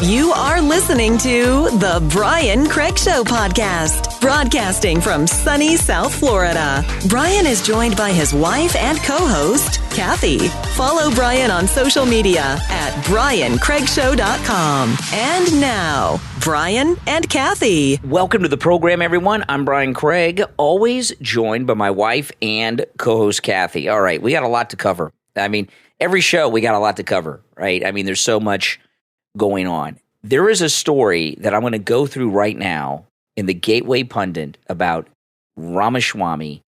You are listening to The Brian Craig Show podcast, broadcasting from sunny South Florida. Brian is joined by his wife and co-host, Kathy. Follow Brian on social media at briancraigshow.com. And now, Brian and Kathy. Welcome to the program, everyone. I'm Brian Craig, always joined by my wife and co-host, Kathy. All right, we got a lot to cover. I mean, every show we got a lot to cover, right? I mean, there's so much going on. There is a story that I'm going to go through right now in the Gateway Pundit about Ramaswamy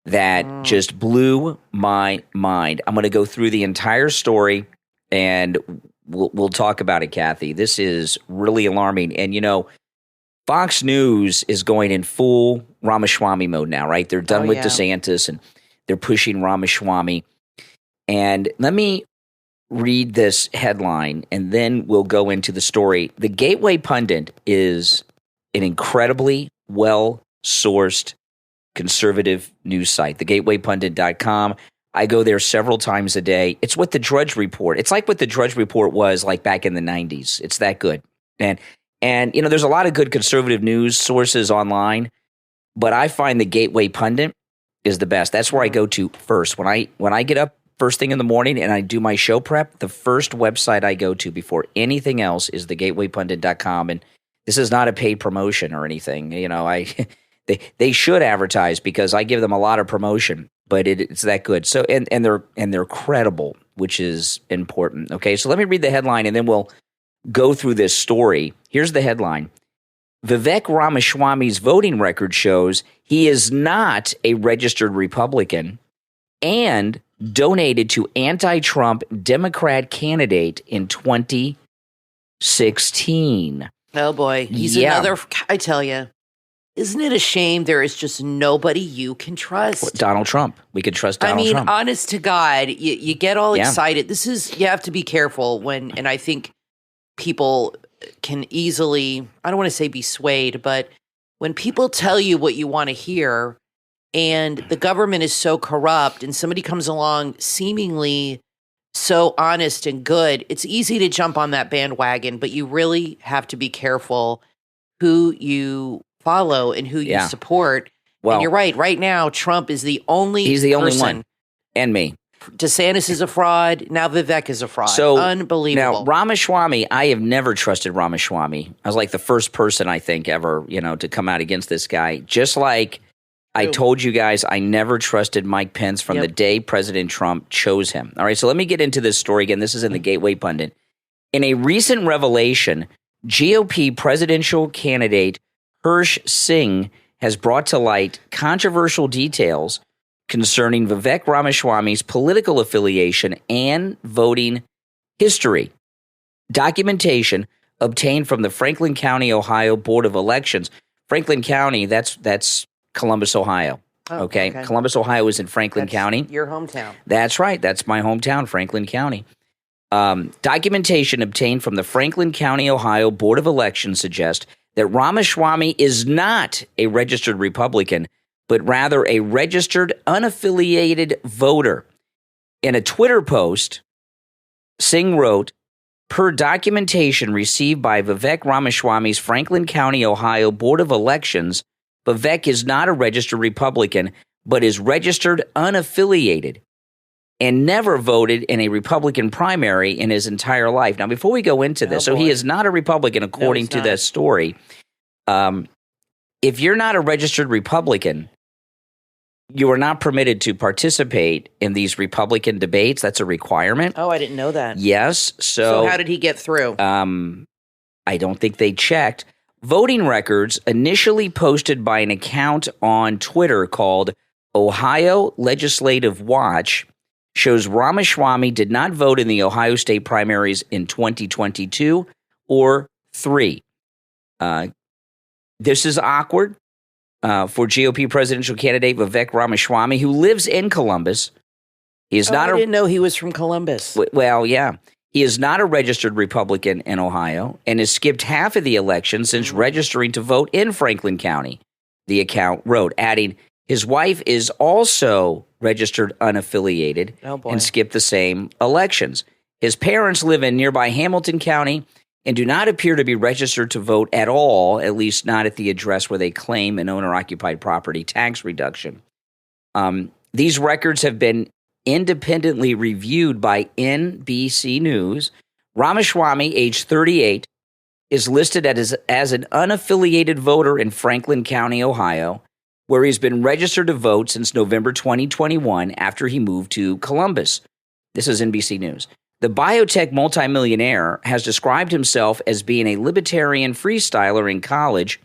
that just blew my mind. I'm going to go through the entire story and we'll talk about it, Kathy. This is really alarming. And, you know, Fox News is going in full Ramaswamy mode now, right? They're done with DeSantis and they're pushing Ramaswamy. And let me read this headline, and then we'll go into the story. The Gateway Pundit is an incredibly well-sourced conservative news site, thegatewaypundit.com. I go there several times a day. It's what the Drudge Report. It's like what the Drudge Report was like back in the 90s. It's that good. And you know, there's a lot of good conservative news sources online, but I find the Gateway Pundit is the best. That's where I go to first. When I get up first thing in the morning and I do my show prep, the first website I go to before anything else is thegatewaypundit.com. And this is not a paid promotion or anything. You know, they should advertise because I give them a lot of promotion, but it's that good. So and they're credible, which is important. Okay, so let me read the headline and then we'll go through this story. Here's the headline. Vivek Ramaswamy's voting record shows he is not a registered Republican and donated to anti-Trump Democrat candidate in 2016. Oh, boy. He's another, I tell you, isn't it a shame there is just nobody you can trust? Donald Trump. We could trust Donald Trump. I mean, honest to God, you get all excited. You have to be careful and I think people can easily, I don't want to say be swayed, but when people tell you what you want to hear, and the government is so corrupt and somebody comes along seemingly so honest and good, it's easy to jump on that bandwagon, but you really have to be careful who you follow and who you support. Well, and you're right. Right now, Trump is the only He's the person. only one. And me. DeSantis is a fraud. Now Vivek is a fraud. So, unbelievable. Now, Ramaswamy, I have never trusted Ramaswamy. I was like the first person, I think, ever, to come out against this guy. Just like I told you guys I never trusted Mike Pence from the day President Trump chose him. All right, so let me get into this story again. This is in the Gateway Pundit. In a recent revelation, GOP presidential candidate Hirsch Singh has brought to light controversial details concerning Vivek Ramaswamy's political affiliation and voting history. Documentation obtained from the Franklin County, Ohio Board of Elections. Franklin County, that's Columbus, Ohio. Okay. Columbus, Ohio is in Franklin County. Your hometown. That's right. That's my hometown, Franklin County. Documentation obtained from the Franklin County, Ohio Board of Elections suggests that Ramaswamy is not a registered Republican, but rather a registered unaffiliated voter. In a Twitter post, Singh wrote, per documentation received by Vivek Ramaswamy's Franklin County, Ohio Board of Elections, Vivek is not a registered Republican, but is registered unaffiliated and never voted in a Republican primary in his entire life. Now, before we go into this, so he is not a Republican according to this story. If you're not a registered Republican, you are not permitted to participate in these Republican debates. That's a requirement. Oh, I didn't know that. Yes. So how did he get through? I don't think they checked. Voting records initially posted by an account on Twitter called Ohio Legislative Watch shows Ramaswamy did not vote in the Ohio state primaries in 2022 or 3. This is awkward for GOP presidential candidate Vivek Ramaswamy, who lives in Columbus. He is not. I didn't know he was from Columbus. Well, yeah. He is not a registered Republican in Ohio and has skipped half of the election since registering to vote in Franklin County, the account wrote, adding, his wife is also registered unaffiliated and skipped the same elections. His parents live in nearby Hamilton County, and do not appear to be registered to vote at all, at least not at the address where they claim an owner-occupied property tax reduction. These records have been independently reviewed by NBC News. Ramaswamy, age 38, is listed as an unaffiliated voter in Franklin County, Ohio, where he's been registered to vote since November 2021 after he moved to Columbus. This is NBC News. The biotech multimillionaire has described himself as being a libertarian freestyler in college.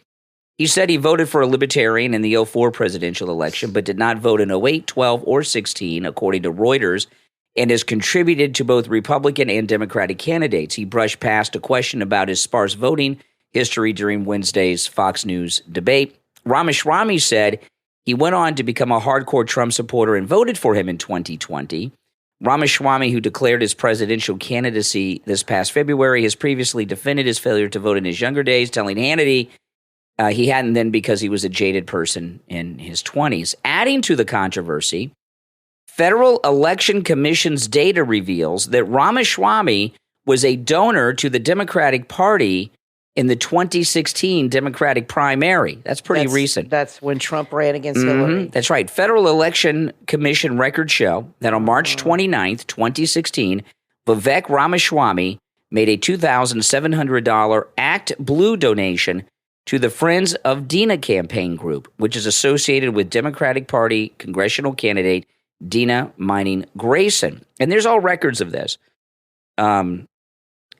He said he voted for a libertarian in the 2004 presidential election, but did not vote in 2008, 12, or 16, according to Reuters, and has contributed to both Republican and Democratic candidates. He brushed past a question about his sparse voting history during Wednesday's Fox News debate. Ramaswamy said he went on to become a hardcore Trump supporter and voted for him in 2020. Ramaswamy, who declared his presidential candidacy this past February, has previously defended his failure to vote in his younger days, telling Hannity he hadn't then because he was a jaded person in his 20s. Adding to the controversy, Federal Election Commission's data reveals that Ramaswamy was a donor to the Democratic Party in the 2016 Democratic primary. That's pretty recent. That's when Trump ran against Hillary. That's right. Federal Election Commission records show that on March 29th, 2016, Vivek Ramaswamy made a $2,700 Act Blue donation to the Friends of Dina campaign group, which is associated with Democratic Party congressional candidate Dina Mining Grayson. And there's all records of this.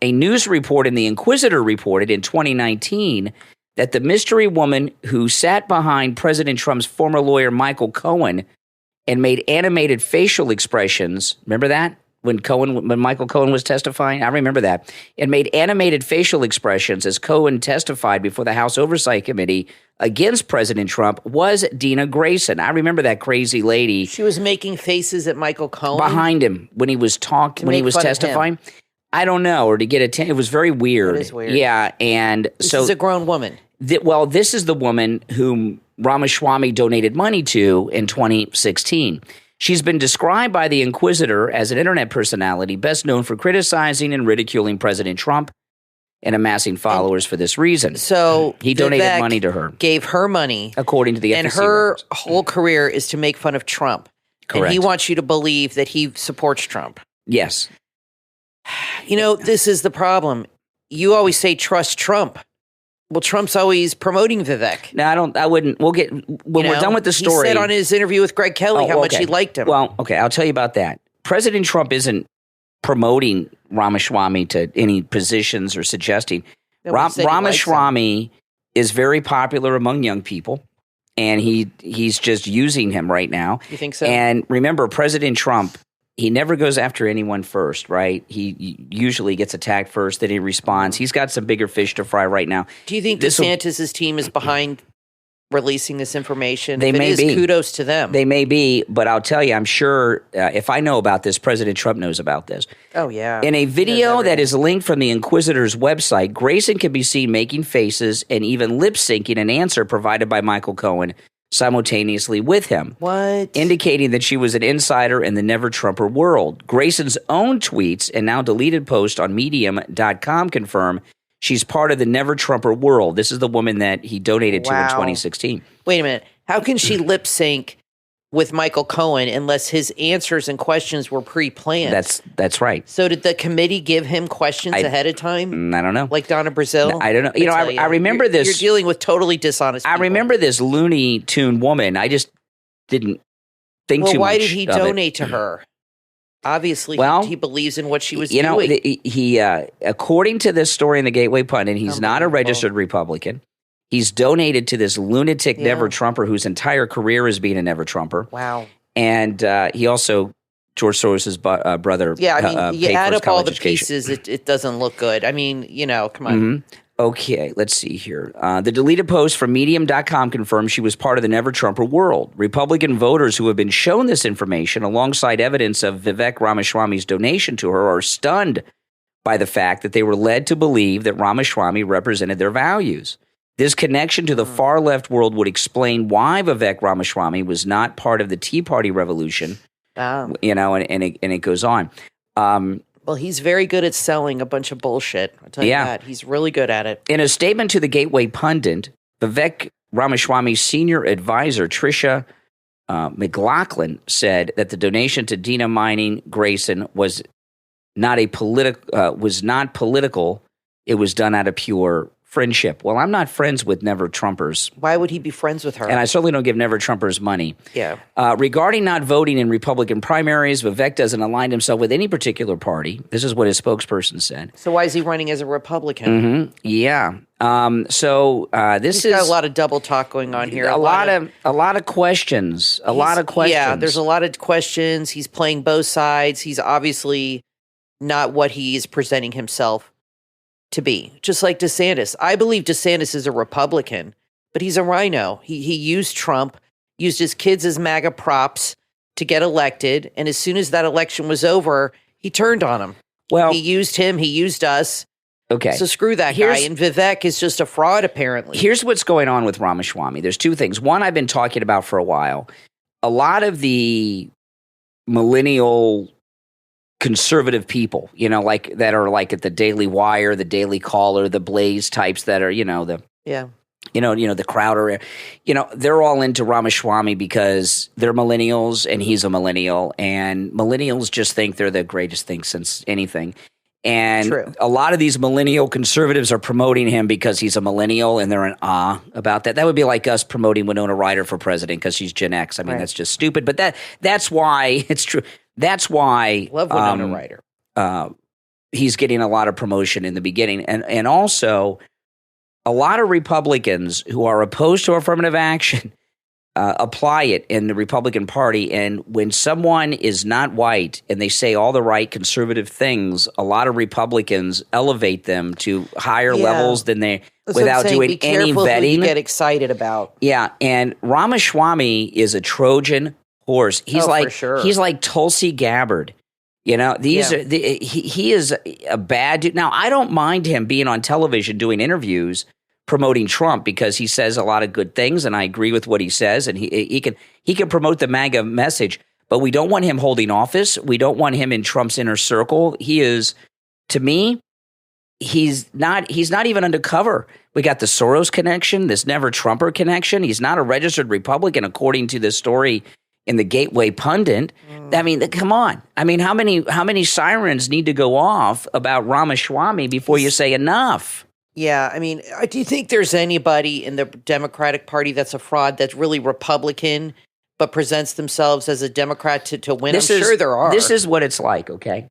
A news report in The Inquirer reported in 2019 that the mystery woman who sat behind President Trump's former lawyer Michael Cohen and made animated facial expressions, remember that? When Michael Cohen was testifying? I remember that. And made animated facial expressions as Cohen testified before the House Oversight Committee against President Trump was Dina Grayson. I remember that crazy lady. She was making faces at Michael Cohen? Behind him when he was testifying. I don't know, or to get attention. It was very weird. It is weird. Yeah, and this is a grown woman. This is the woman whom Ramaswamy donated money to in 2016. She's been described by The Inquirer as an internet personality best known for criticizing and ridiculing President Trump and amassing followers for this reason. So he donated money to her. Gave her money. According to the FEC And her records. whole career is to make fun of Trump. Correct. And he wants you to believe that he supports Trump. Yes. You know, this is the problem. You always say trust Trump. Well, Trump's always promoting Vivek. No, I wouldn't. We'll get, when we're done with the story. He said on his interview with Greg Kelly how much he liked him. Well, okay, I'll tell you about that. President Trump isn't promoting Ramaswamy to any positions or suggesting. Ramaswamy is very popular among young people, and he's just using him right now. You think so? And remember, President Trump, he never goes after anyone first, right? He usually gets attacked first, then he responds. He's got some bigger fish to fry right now. Do you think DeSantis' team is behind releasing this information? They may be. Kudos to them. They may be, but I'll tell you, I'm sure if I know about this, President Trump knows about this. Oh, yeah. In a video that is linked from the Inquisitor's website, Grayson can be seen making faces and even lip-syncing an answer provided by Michael Cohen simultaneously with him. What? Indicating that she was an insider in the never-Trumper world. Grayson's own tweets and now deleted post on Medium.com confirm she's part of the never-Trumper world. This is the woman that he donated to in 2016. Wait a minute. How can she lip sync with Michael Cohen unless his answers and questions were pre-planned? That's right. So did the committee give him questions ahead of time? I don't know. Like Donna Brazile? I don't know. I remember this. You're dealing with totally dishonest people. I remember this Looney Tune woman. I just didn't think too much. Well, why did he donate to her? Obviously, he believes in what she was doing. He according to this story in the Gateway Pundit, he's not a registered Republican. He's donated to this lunatic never-Trumper whose entire career is being a never-Trumper. Wow. And he also, George Soros' brother, yeah, I mean, you add up all the education. pieces, it doesn't look good. I mean, come on. Mm-hmm. Okay, let's see here. The deleted post from Medium.com confirms she was part of the never-Trumper world. Republican voters who have been shown this information alongside evidence of Vivek Ramaswamy's donation to her are stunned by the fact that they were led to believe that Ramaswamy represented their values. This connection to the far-left world would explain why Vivek Ramaswamy was not part of the Tea Party revolution, and it goes on. Well, he's very good at selling a bunch of bullshit. I'll tell you that. He's really good at it. In a statement to the Gateway Pundit, Vivek Ramaswamy's senior advisor, Tricia McLaughlin, said that the donation to Dina Mining Grayson was not political. It was done out of pure friendship. Well, I'm not friends with Never Trumpers. Why would he be friends with her? And I certainly don't give Never Trumpers money. Yeah. Regarding not voting in Republican primaries, Vivek doesn't align himself with any particular party. This is what his spokesperson said. So why is he running as a Republican? Mm-hmm. Yeah. He's got a lot of double talk going on here. A lot of questions. Yeah, there's a lot of questions. He's playing both sides. He's obviously not what he is presenting himself to be. Just like DeSantis. I believe DeSantis is a Republican, but he's a rhino. He used Trump, used his kids as MAGA props to get elected, and as soon as that election was over, he turned on him. Well, he used him, he used us. Okay. So screw that guy. And Vivek is just a fraud, apparently. Here's what's going on with Ramaswamy. There's two things. One, I've been talking about for a while. A lot of the millennial conservative people, like that are like at the Daily Wire, the Daily Caller, the Blaze types that are, the Crowder, they're all into Ramaswamy because they're millennials and he's a millennial, and millennials just think they're the greatest thing since anything. And a lot of these millennial conservatives are promoting him because he's a millennial, and they're in awe about that. That would be like us promoting Winona Ryder for president because she's Gen X. I mean, that's just stupid. But that's why it's true. That's why love Winona Ryder. He's getting a lot of promotion in the beginning, and also a lot of Republicans who are opposed to affirmative action apply it in the Republican Party. And when someone is not white and they say all the right conservative things, a lot of Republicans elevate them to higher levels than they without doing any vetting. Who you get excited about. Yeah, and Ramaswamy is a Trojan horse. He's for sure. He's like Tulsi Gabbard. He is a bad dude. Now, I don't mind him being on television doing interviews promoting Trump because he says a lot of good things, and I agree with what he says, and he can promote the MAGA message, but we don't want him holding office. We don't want him in Trump's inner circle. He is, to me, he's not even undercover. We got the Soros connection, this Never Trumper connection. He's not a registered Republican, according to this story in the Gateway Pundit. I mean, come on. I mean, how many sirens need to go off about Ramaswamy before you say enough? Yeah, I mean, do you think there's anybody in the Democratic Party that's a fraud that's really Republican but presents themselves as a Democrat to win? I'm sure there are. This is what it's like, okay?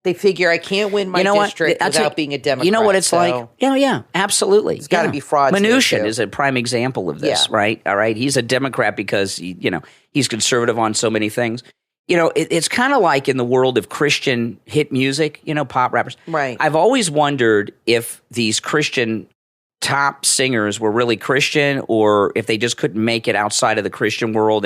They figure I can't win my district without being a Democrat. You know what it's like? Yeah, absolutely. It's got to be fraud. Mnuchin is a prime example of this, right? All right, he's a Democrat because he's conservative on so many things. It's kind of like in the world of Christian hit music, pop rappers. Right. I've always wondered if these Christian top singers were really Christian or if they just couldn't make it outside of the Christian world.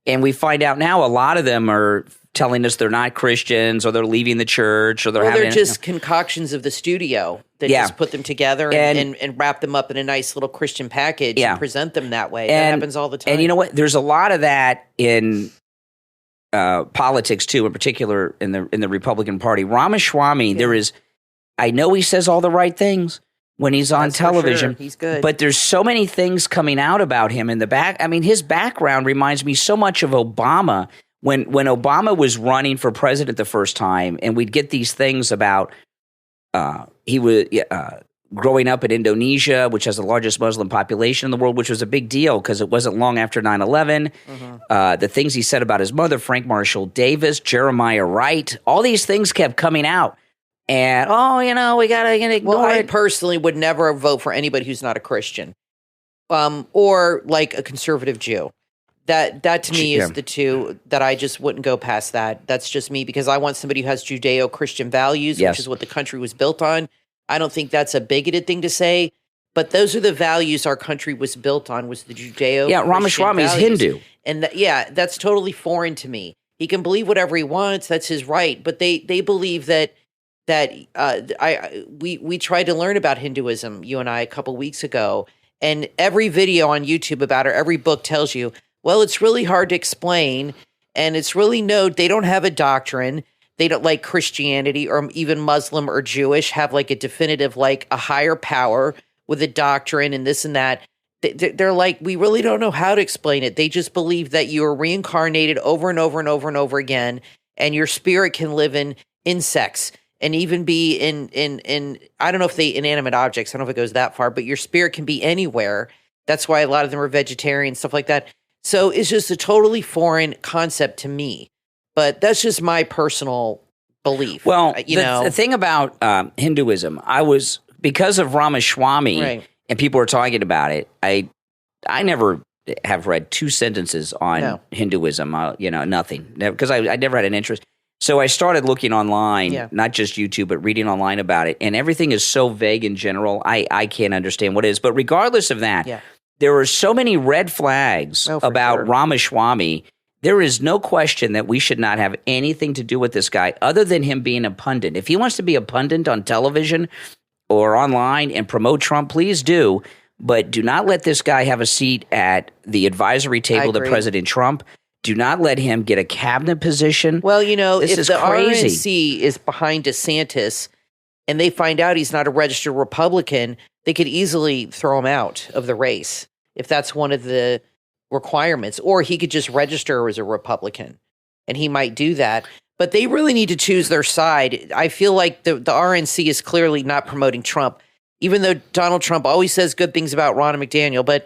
And we find out now a lot of them are telling us they're not Christians or they're leaving the church or they're just concoctions of the studio that just put them together and wrap them up in a nice little Christian package and present them that way. That happens all the time. And you know what? There's a lot of that in politics too, in particular in the Republican Party. Ramaswamy, I know he says all the right things when he's on television. Sure. He's good. But there's so many things coming out about him in the back. I mean, his background reminds me so much of Obama. When Obama was running for president the first time, and we'd get these things about he was growing up in Indonesia, which has the largest Muslim population in the world, which was a big deal because it wasn't long after 9/11. The things he said about his mother, Frank Marshall Davis, Jeremiah Wright, all these things kept coming out. And, we got to ignore it. I personally would never vote for anybody who's not a Christian or like a conservative Jew. That to me is the two that I just wouldn't go past that. That's just me because I want somebody who has Judeo-Christian values, which is what the country was built on. I don't think that's a bigoted thing to say, but those are the values our country was built on, was the Judeo-Christian Ramaswamy is Hindu. And that's totally foreign to me. He can believe whatever he wants. That's his right. But they believe that we tried to learn about Hinduism, you and I, a couple weeks ago, and every video on YouTube about it, every book tells you, well, it's really hard to explain, and it's really they don't have a doctrine. they don't like Christianity or even Muslim or Jewish, have like a definitive, like a higher power with a doctrine and this and that. They're like, we really don't know how to explain it. They just believe that you are reincarnated over and over and over and over again, and your spirit can live in insects and even be in I don't know if they inanimate objects. I don't know if it goes that far, but your spirit can be anywhere. That's why a lot of them are vegetarian, stuff like that. So it's just a totally foreign concept to me. But that's just my personal belief. Well, the thing about Hinduism, because of Ramaswamy, right. And people were talking about it, I never have read 2 sentences on Hinduism, nothing, because I never had an interest. So I started looking online, not just YouTube, but reading online about it, and everything is so vague in general, I can't understand what it is. But regardless of that, there are so many red flags about Ramaswamy. There is no question that we should not have anything to do with this guy other than him being a pundit. If he wants to be a pundit on television or online and promote Trump, please do. But do not let this guy have a seat at the advisory table to President Trump. Do not let him get a cabinet position. Well, if the RNC is behind DeSantis and they find out he's not a registered Republican, they could easily throw him out of the race if that's one of the requirements. Or he could just register as a Republican, and he might do that. But they really need to choose their side. I feel like the RNC is clearly not promoting Trump, even though Donald Trump always says good things about Ronna McDaniel. But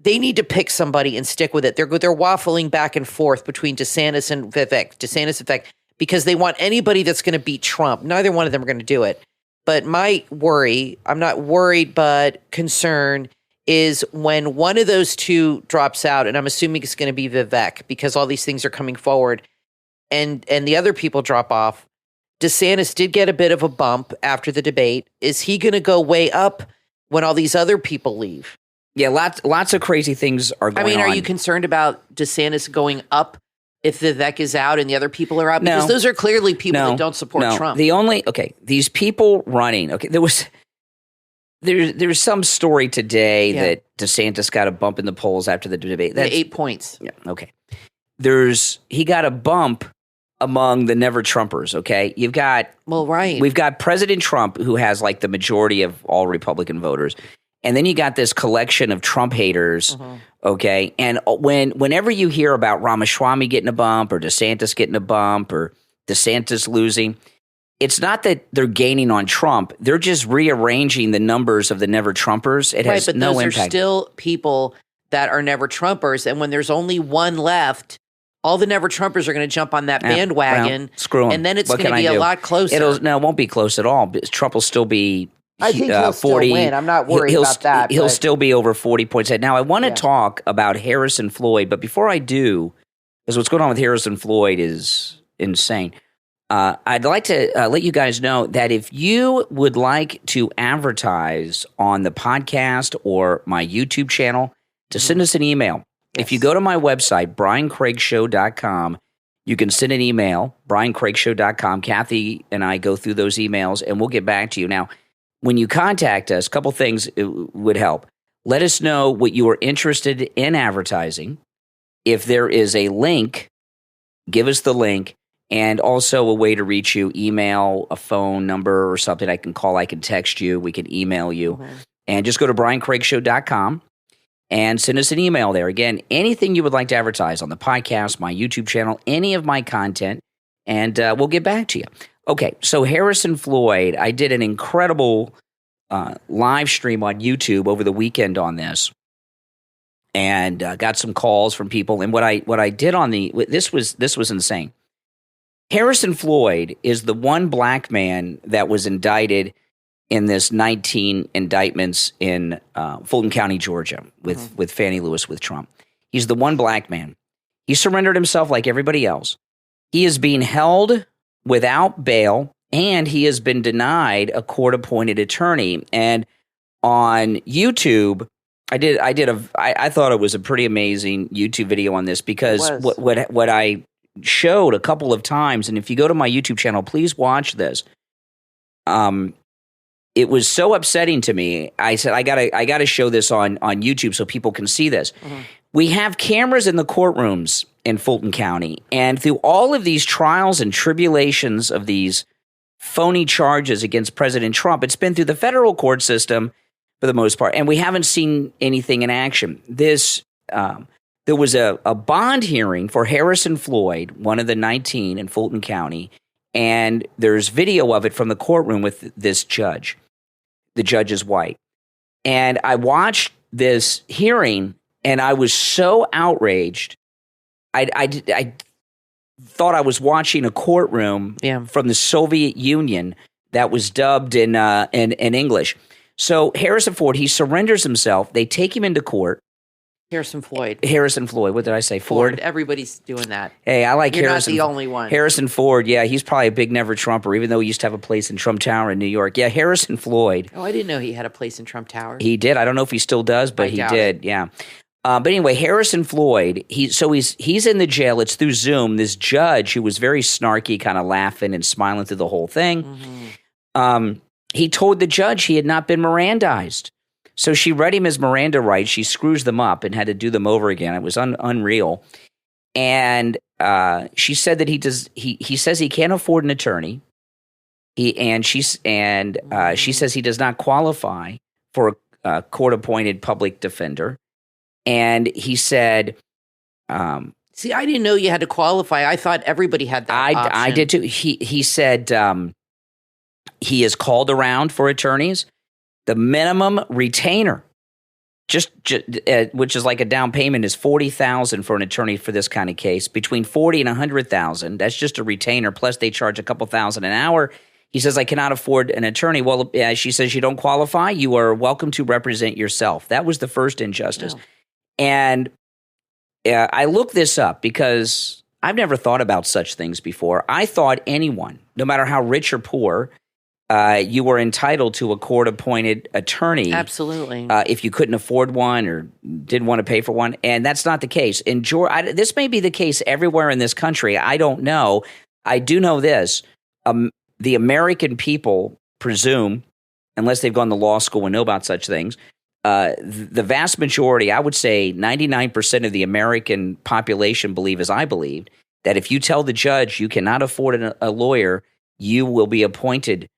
they need to pick somebody and stick with it. They're waffling back and forth between DeSantis and Vivek, because they want anybody that's going to beat Trump. Neither one of them are going to do it. But my worry, I'm not worried, but concern, is when one of those two drops out, and I'm assuming it's going to be Vivek because all these things are coming forward, and the other people drop off. DeSantis did get a bit of a bump after the debate. Is he going to go way up when all these other people leave? Yeah, lots of crazy things are going on. Are you concerned about DeSantis going up if Vivek is out and the other people are out? Because those are clearly people that don't support Trump. These people running, there's some story today that DeSantis got a bump in the polls after the debate. That's 8 points. Yeah, okay. He got a bump among the never Trumpers, okay? We've got President Trump, who has like the majority of all Republican voters. And then you got this collection of Trump haters, okay? And whenever you hear about Ramaswamy getting a bump or DeSantis getting a bump or DeSantis losing, it's not that they're gaining on Trump. They're just rearranging the numbers of the never Trumpers. It has no impact. But those are still people that are never Trumpers. And when there's only one left, all the never Trumpers are going to jump on that bandwagon. Well, screw them. And then it's going to be a lot closer. It won't be close at all. Trump will still be I think he'll 40. Still win. I'm not worried about that. He'll still be over 40 points ahead. Now, I want to talk about Harrison Floyd, but before I do, because what's going on with Harrison Floyd is insane, I'd like to let you guys know that if you would like to advertise on the podcast or my YouTube channel, to send us an email. Yes. If you go to my website, briancraigshow.com, you can send an email, briancraigshow.com. Kathy and I go through those emails, and we'll get back to you. Now, when you contact us, a couple things would help. Let us know what you are interested in advertising. If there is a link, give us the link, and also a way to reach you, email, a phone number or something I can call, I can text you, we can email you. And just go to briancraigshow.com and send us an email there. Again, anything you would like to advertise on the podcast, my YouTube channel, any of my content, and we'll get back to you. Okay, so Harrison Floyd, I did an incredible live stream on YouTube over the weekend on this, and got some calls from people. And what I did on this was insane. Harrison Floyd is the one black man that was indicted in this 19 indictments in Fulton County, Georgia, with Fannie Lewis, with Trump. He's the one black man. He surrendered himself like everybody else. He is being held without bail, and he has been denied a court-appointed attorney. And on YouTube, I thought it was a pretty amazing YouTube video on this, because what I showed a couple of times, and if you go to my YouTube channel, please watch this. It was so upsetting to me. I said I gotta show this on YouTube so people can see this. we have cameras in the courtrooms in Fulton County, and through all of these trials and tribulations of these phony charges against President Trump, it's been through the federal court system for the most part, and we haven't seen anything in action. There was a bond hearing for Harrison Floyd, one of the 19 in Fulton County, and there's video of it from the courtroom with this judge. The judge is white. And I watched this hearing, and I was so outraged. I thought I was watching a courtroom from the Soviet Union that was dubbed in English. So Harrison Ford, he surrenders himself. They take him into court. Harrison Floyd. What did I say? Ford? Everybody's doing that. Hey, I like Harrison. You're not the only one. Harrison Ford, yeah, he's probably a big never Trumper, even though he used to have a place in Trump Tower in New York. Yeah, Harrison Floyd. Oh, I didn't know he had a place in Trump Tower. He did. I don't know if he still does, but he did. Yeah. But anyway, Harrison Floyd, he's in the jail. It's through Zoom. This judge who was very snarky, kind of laughing and smiling through the whole thing. He told the judge he had not been Mirandized. So she read him his Miranda rights. She screws them up and had to do them over again. It was unreal. And she said that he says he can't afford an attorney. She says he does not qualify for a court-appointed public defender. And he said, see, I didn't know you had to qualify. I thought everybody had that option. I did too. He said he is called around for attorneys. The minimum retainer, which is like a down payment, is $40,000 for an attorney for this kind of case. Between $40,000 and $100,000, that's just a retainer. Plus, they charge a couple thousand an hour. He says, "I cannot afford an attorney." Well, she says, "You don't qualify. You are welcome to represent yourself." That was the first injustice, and I looked this up because I've never thought about such things before. I thought anyone, no matter how rich or poor, you were entitled to a court-appointed attorney. Absolutely. If you couldn't afford one or didn't want to pay for one. And that's not the case. In Georgia, this may be the case everywhere in this country. I don't know. I do know this. The American people presume, unless they've gone to law school and know about such things, the vast majority, I would say 99% of the American population believe, as I believed, that if you tell the judge you cannot afford a lawyer, you will be appointed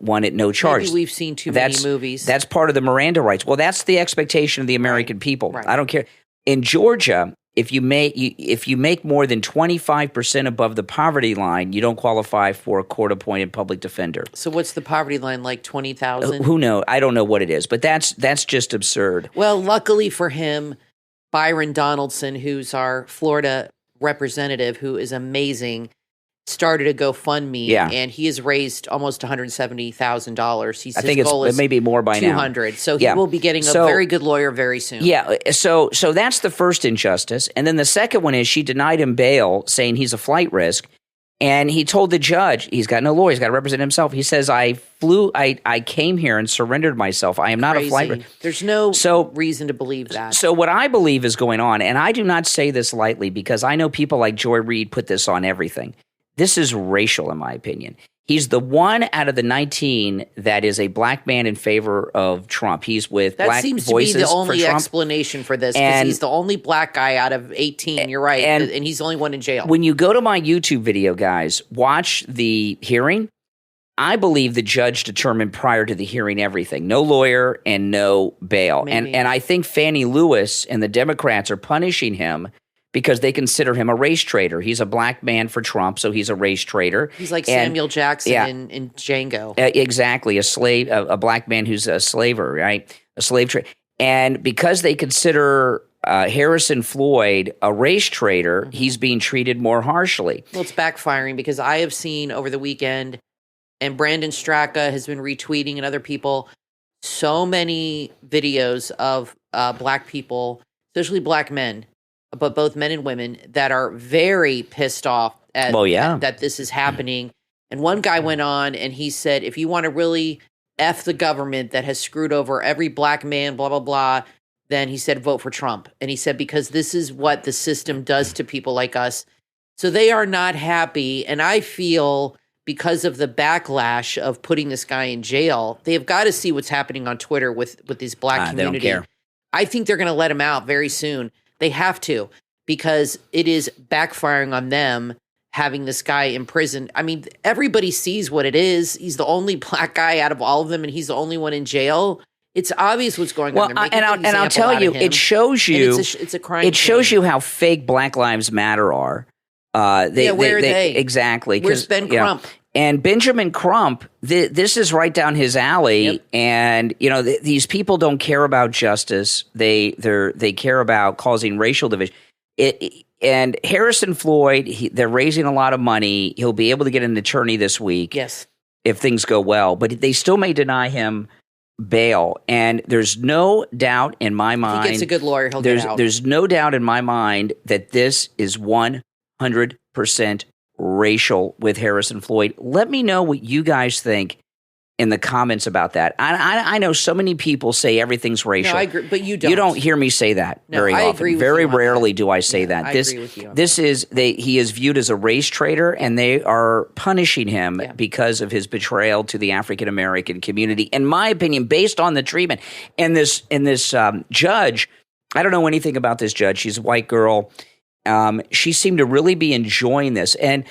one at no charge. Maybe we've seen too many movies. That's part of the Miranda rights. Well, that's the expectation of the American people. Right. I don't care. In Georgia, if you make more than 25% above the poverty line, you don't qualify for a court-appointed public defender. So what's the poverty line, like 20,000? Who knows? I don't know what it is, but that's just absurd. Well, luckily for him, Byron Donaldson, who's our Florida representative, who is amazing, started a GoFundMe, and he has raised almost $170,000. I think it may be more by now. 200. So he will be getting a very good lawyer very soon. Yeah. So that's the first injustice, and then the second one is she denied him bail, saying he's a flight risk, and he told the judge he's got no lawyer, he's got to represent himself. He says, I came here and surrendered myself. I am not a flight risk. There's no reason to believe that. So what I believe is going on, and I do not say this lightly because I know people like Joy Reid put this on everything. This is racial, in my opinion. He's the one out of the 19 that is a black man in favor of Trump. He's with Black Voices for Trump. That seems to be the only explanation for this, because he's the only black guy out of 18, you're right, and he's the only one in jail. When you go to my YouTube video, guys, watch the hearing. I believe the judge determined prior to the hearing everything. No lawyer and no bail. And I think Fannie Lewis and the Democrats are punishing him because they consider him a race traitor. He's a black man for Trump, so he's a race traitor. He's like Samuel Jackson in Django. Exactly, a slave, a black man who's a slaver, right? A slave trade. And because they consider Harrison Floyd a race traitor, he's being treated more harshly. Well, it's backfiring because I have seen over the weekend, and Brandon Straka has been retweeting and other people, so many videos of black people, especially black men, but both men and women, that are very pissed off at that this is happening. And one guy went on and he said, if you want to really F the government that has screwed over every black man, blah, blah, blah, then he said, vote for Trump. And he said, because this is what the system does to people like us. So they are not happy. And I feel because of the backlash of putting this guy in jail, they have got to see what's happening on Twitter with this black community. They don't care. I think they're going to let him out very soon. They have to, because it is backfiring on them having this guy in prison. I mean, everybody sees what it is. He's the only black guy out of all of them, and he's the only one in jail. It's obvious what's going on. I'll tell you, it shows you. It's a crime. It shows you how fake Black Lives Matter are. Where are they? Exactly. Where's Ben Crump? And Benjamin Crump, this is right down his alley. Yep. And these people don't care about justice. They care about causing racial division. And Harrison Floyd, they're raising a lot of money. He'll be able to get an attorney this week. Yes, if things go well. But they still may deny him bail, and there's no doubt in my mind. If he gets a good lawyer, he'll get out. There's no doubt in my mind that this is 100% racial with Harrison Floyd. Let me know what you guys think in the comments about that. I know so many people say everything's racial. No, I agree, but you don't. You don't hear me say that very often. Agree with very you rarely do I say that. I agree with you on he is viewed as a race traitor, and they are punishing him because of his betrayal to the African American community. In my opinion, based on the treatment, and this judge, I don't know anything about this judge. She's a white girl. She seemed to really be enjoying this. And,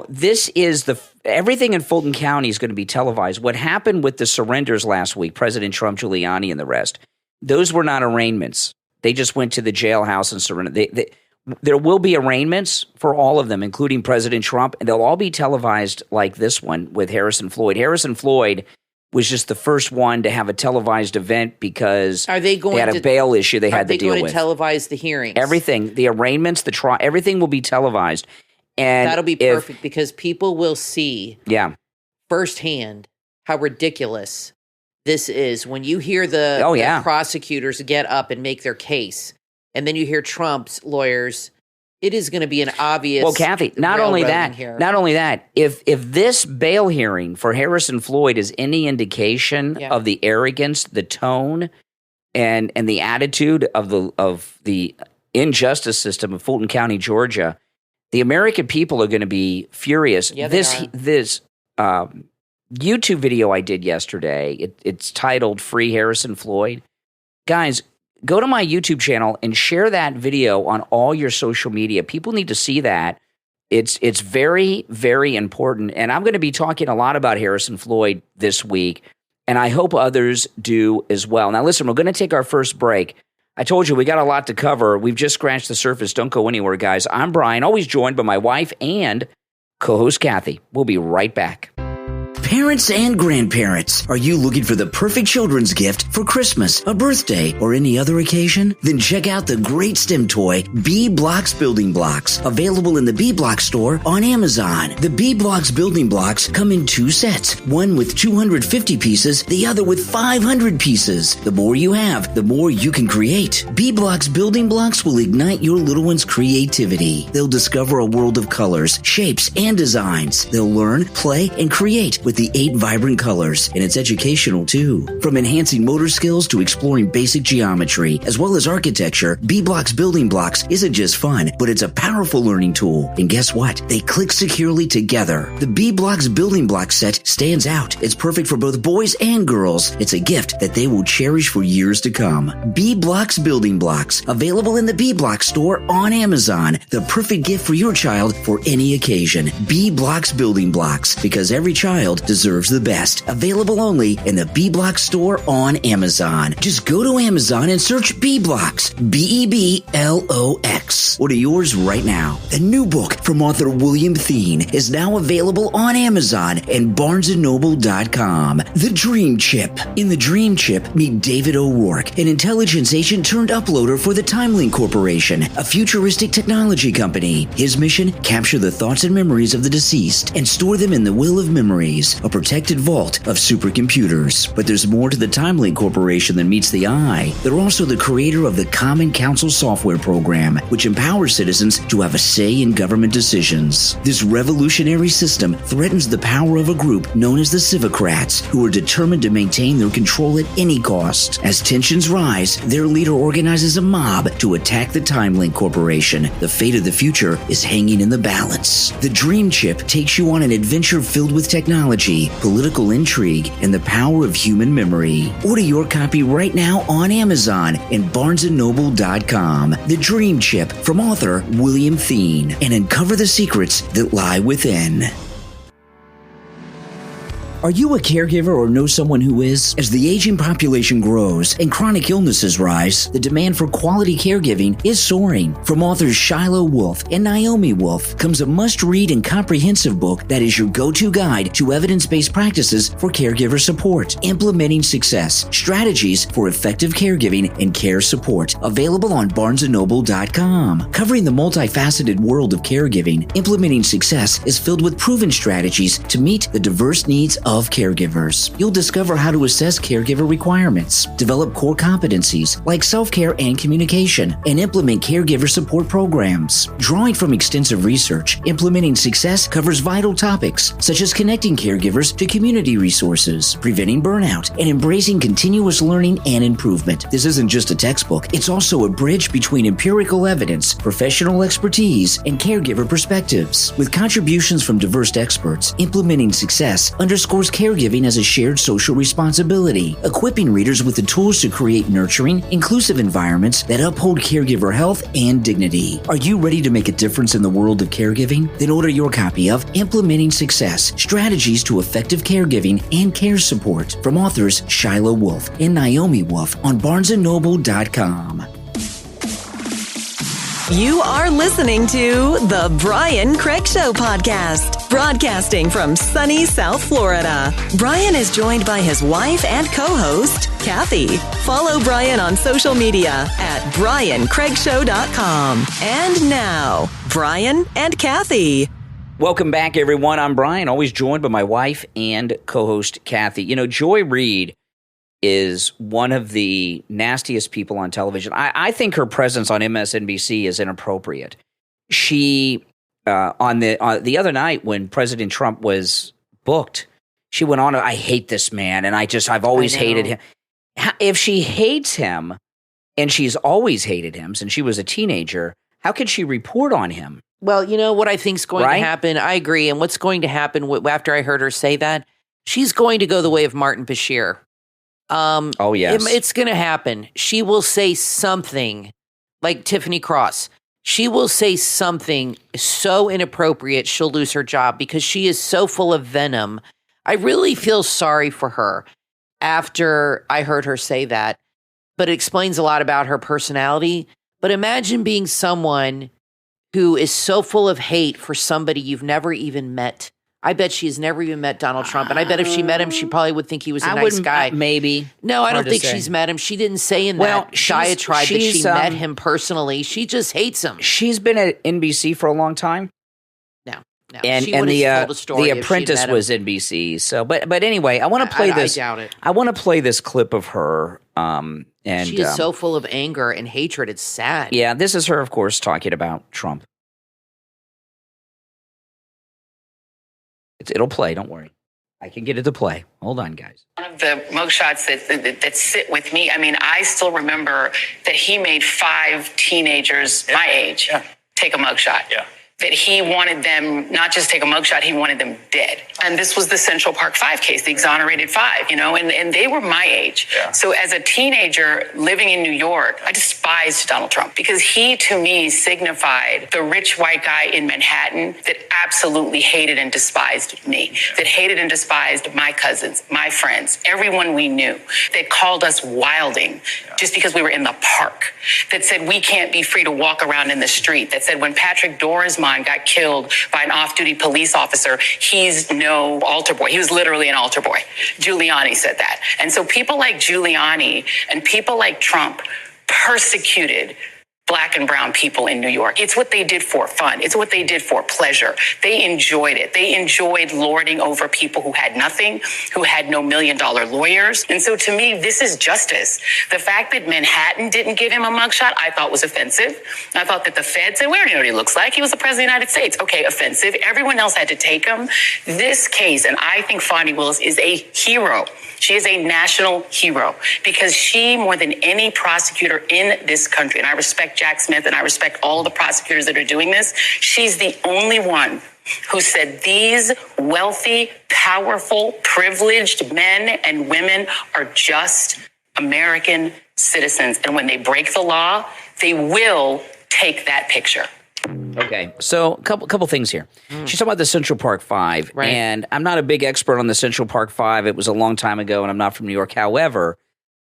this is everything in Fulton County is going to be televised. What happened with the surrenders last week, President Trump, Giuliani, and the rest, those were not arraignments. They just went to the jailhouse and surrendered. There will be arraignments for all of them, including President Trump, and they'll all be televised like this one with Harrison Floyd. Harrison Floyd was just the first one to have a televised event because they had a bail issue they had to deal with. Are they going to televise the hearings? Everything, the arraignments, the trial, everything will be televised. And that'll be perfect because people will see firsthand how ridiculous this is when you hear the prosecutors get up and make their case, and then you hear Trump's lawyers. It is going to be an obvious. Well, Kathy, not only that, if this bail hearing for Harrison Floyd is any indication of the arrogance, the tone, and the attitude of the injustice system of Fulton County, Georgia, the American people are going to be furious. Yeah, this YouTube video I did yesterday, it's titled "Free Harrison Floyd." Guys, go to my YouTube channel and share that video on all your social media. People need to see that. It's very, very important. And I'm going to be talking a lot about Harrison Floyd this week, and I hope others do as well. Now, listen, we're going to take our first break. I told you we got a lot to cover. We've just scratched the surface. Don't go anywhere, guys. I'm Brian, always joined by my wife and co-host Kathy. We'll be right back. Parents and grandparents, are you looking for the perfect children's gift for Christmas, a birthday, or any other occasion? Then check out the great STEM toy, B-Blocks Building Blocks, available in the B-Blocks store on Amazon. The B-Blocks Building Blocks come in 2 sets, one with 250 pieces, the other with 500 pieces. The more you have, the more you can create. B-Blocks Building Blocks will ignite your little one's creativity. They'll discover a world of colors, shapes, and designs. They'll learn, play, and create with the 8 vibrant colors, and it's educational too. From enhancing motor skills to exploring basic geometry, as well as architecture, B-Blocks Building Blocks isn't just fun, but it's a powerful learning tool. And guess what? They click securely together. The B-Blocks Building Block set stands out. It's perfect for both boys and girls. It's a gift that they will cherish for years to come. B-Blocks Building Blocks, available in the B-Blocks store on Amazon. The perfect gift for your child for any occasion. B-Blocks Building Blocks, because every child deserves the best. Available only in the B-Blocks store on Amazon. Just go to Amazon and search B-Blocks, B-E-B-L-O-X. Order yours right now. The new book from author William Thien is now available on Amazon and BarnesandNoble.com. The Dream Chip. In The Dream Chip, meet David O'Rourke, an intelligence agent turned uploader for the Timelink Corporation, a futuristic technology company. His mission, capture the thoughts and memories of the deceased and store them in the Will of Memories, a protected vault of supercomputers. But there's more to the Timelink Corporation than meets the eye. They're also the creator of the Common Council software program, which empowers citizens to have a say in government decisions. This revolutionary system threatens the power of a group known as the Civocrats, who are determined to maintain their control at any cost. As tensions rise, their leader organizes a mob to attack the Timelink Corporation. The fate of the future is hanging in the balance. The Dream Chip takes you on an adventure filled with technology strategy, political intrigue, and the power of human memory. Order your copy right now on Amazon and BarnesandNoble.com. The Dream Chip from author William Thien, and uncover the secrets that lie within. Are you a caregiver or know someone who is? As the aging population grows and chronic illnesses rise, the demand for quality caregiving is soaring. From authors Shiloh Wolf and Naomi Wolf comes a must-read and comprehensive book that is your go-to guide to evidence-based practices for caregiver support, implementing success, strategies for effective caregiving and care support. Available on BarnesandNoble.com. Covering the multifaceted world of caregiving, Implementing Success is filled with proven strategies to meet the diverse needs of caregivers. You'll discover how to assess caregiver requirements, develop core competencies like self-care and communication, and implement caregiver support programs. Drawing from extensive research, Implementing Success covers vital topics such as connecting caregivers to community resources, preventing burnout, and embracing continuous learning and improvement. This isn't just a textbook, it's also a bridge between empirical evidence, professional expertise, and caregiver perspectives. With contributions from diverse experts, Implementing Success underscores caregiving as a shared social responsibility, equipping readers with the tools to create nurturing, inclusive environments that uphold caregiver health and dignity. Are you ready to make a difference in the world of caregiving? Then order your copy of Implementing Success, Strategies to Effective Caregiving and Care Support from authors Shiloh Wolf and Naomi Wolf on BarnesandNoble.com. You are listening to the Brian Craig Show podcast, broadcasting from sunny South Florida. Brian is joined by his wife and co-host, Kathy. Follow Brian on social media at BrianCraigShow.com. And now, Brian and Kathy. Welcome back, everyone. I'm Brian, always joined by my wife and co-host, Kathy. You know, Joy Reid is one of the nastiest people on television. I think her presence on MSNBC is inappropriate. She, on the other night when President Trump was booked, she went on, I hate this man, and I've always hated him. If she hates him, and she's always hated him since she was a teenager, how could she report on him? Well, you know what I think is going to happen? I agree. And what's going to happen after I heard her say that? She's going to go the way of Martin Bashir. Oh, yes. It's going to happen. She will say something like Tiffany Cross. She will say something so inappropriate she'll lose her job because she is so full of venom. I really feel sorry for her after I heard her say that, but it explains a lot about her personality. But imagine being someone who is so full of hate for somebody you've never even met. I bet she's never even met Donald Trump. And I bet if she met him, she probably would think he was a nice guy. Maybe. No, I don't think she's met him. She didn't say in that diatribe that she met him personally. She just hates him. She's been at NBC for a long time. No. And the Apprentice was NBC. So, but anyway, I want to play this. I doubt it. I want to play this clip of her. And she is so full of anger and hatred. It's sad. Yeah, this is her, of course, talking about Trump. It'll play. Don't worry. I can get it to play. Hold on, guys. One of the mugshots that sit with me, I mean, I still remember that he made 5 teenagers my age take a mugshot. Yeah. That he wanted them not just take a mugshot, he wanted them dead. And this was the Central Park 5 case, the exonerated 5, you know, and they were my age. Yeah. So as a teenager living in New York, I despised Donald Trump because he, to me, signified the rich white guy in Manhattan that absolutely hated and despised me, that hated and despised my cousins, my friends, everyone we knew, that called us wilding just because we were in the park, that said we can't be free to walk around in the street, that said when Patrick Dorismond got killed by an off-duty police officer, he's no altar boy. He was literally an altar boy. Giuliani said that. And so people like Giuliani and people like Trump persecuted Black and brown people in New York. It's what they did for fun. It's what they did for pleasure. They enjoyed it. They enjoyed lording over people who had nothing, who had no $1 million lawyers. And so to me, this is justice. The fact that Manhattan didn't give him a mugshot, I thought was offensive. I thought that the Fed said, we already know what he looks like. He was the president of the United States. Okay, offensive. Everyone else had to take him. This case, and I think Fonnie Willis is a hero. She is a national hero because she, more than any prosecutor in this country, and I respect Jack Smith and I respect all the prosecutors that are doing this, she's the only one who said these wealthy, powerful, privileged men and women are just American citizens. And when they break the law, they will take that picture. Okay, so a couple things here. She's talking about the Central Park Five, Right. and I'm not a big expert on the Central Park Five. It was a long time ago, and I'm not from New York. However,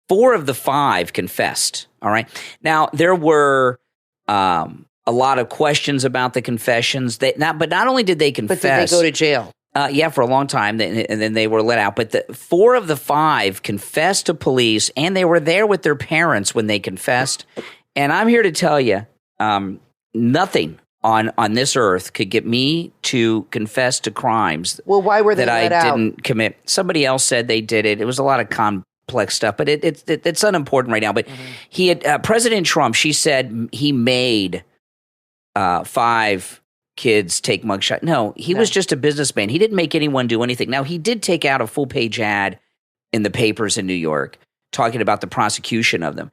4 of the 5 confessed, all right? Now, there were a lot of questions about the confessions. But not only did they confess— But did they go to jail? Yeah, for a long time, and then they were let out. But 4 of the 5 confessed to police, and they were there with their parents when they confessed. And I'm here to tell you, nothing on this earth could get me to confess to crimes Well, why were they that let I out? didn't commit. Somebody else said they did it. It was a lot of complex stuff, but it's unimportant right now. But he had President Trump. She said he made 5 kids take mugshot. No, he was just a businessman. He didn't make anyone do anything. Now, he did take out a full-page ad in the papers in New York talking about the prosecution of them.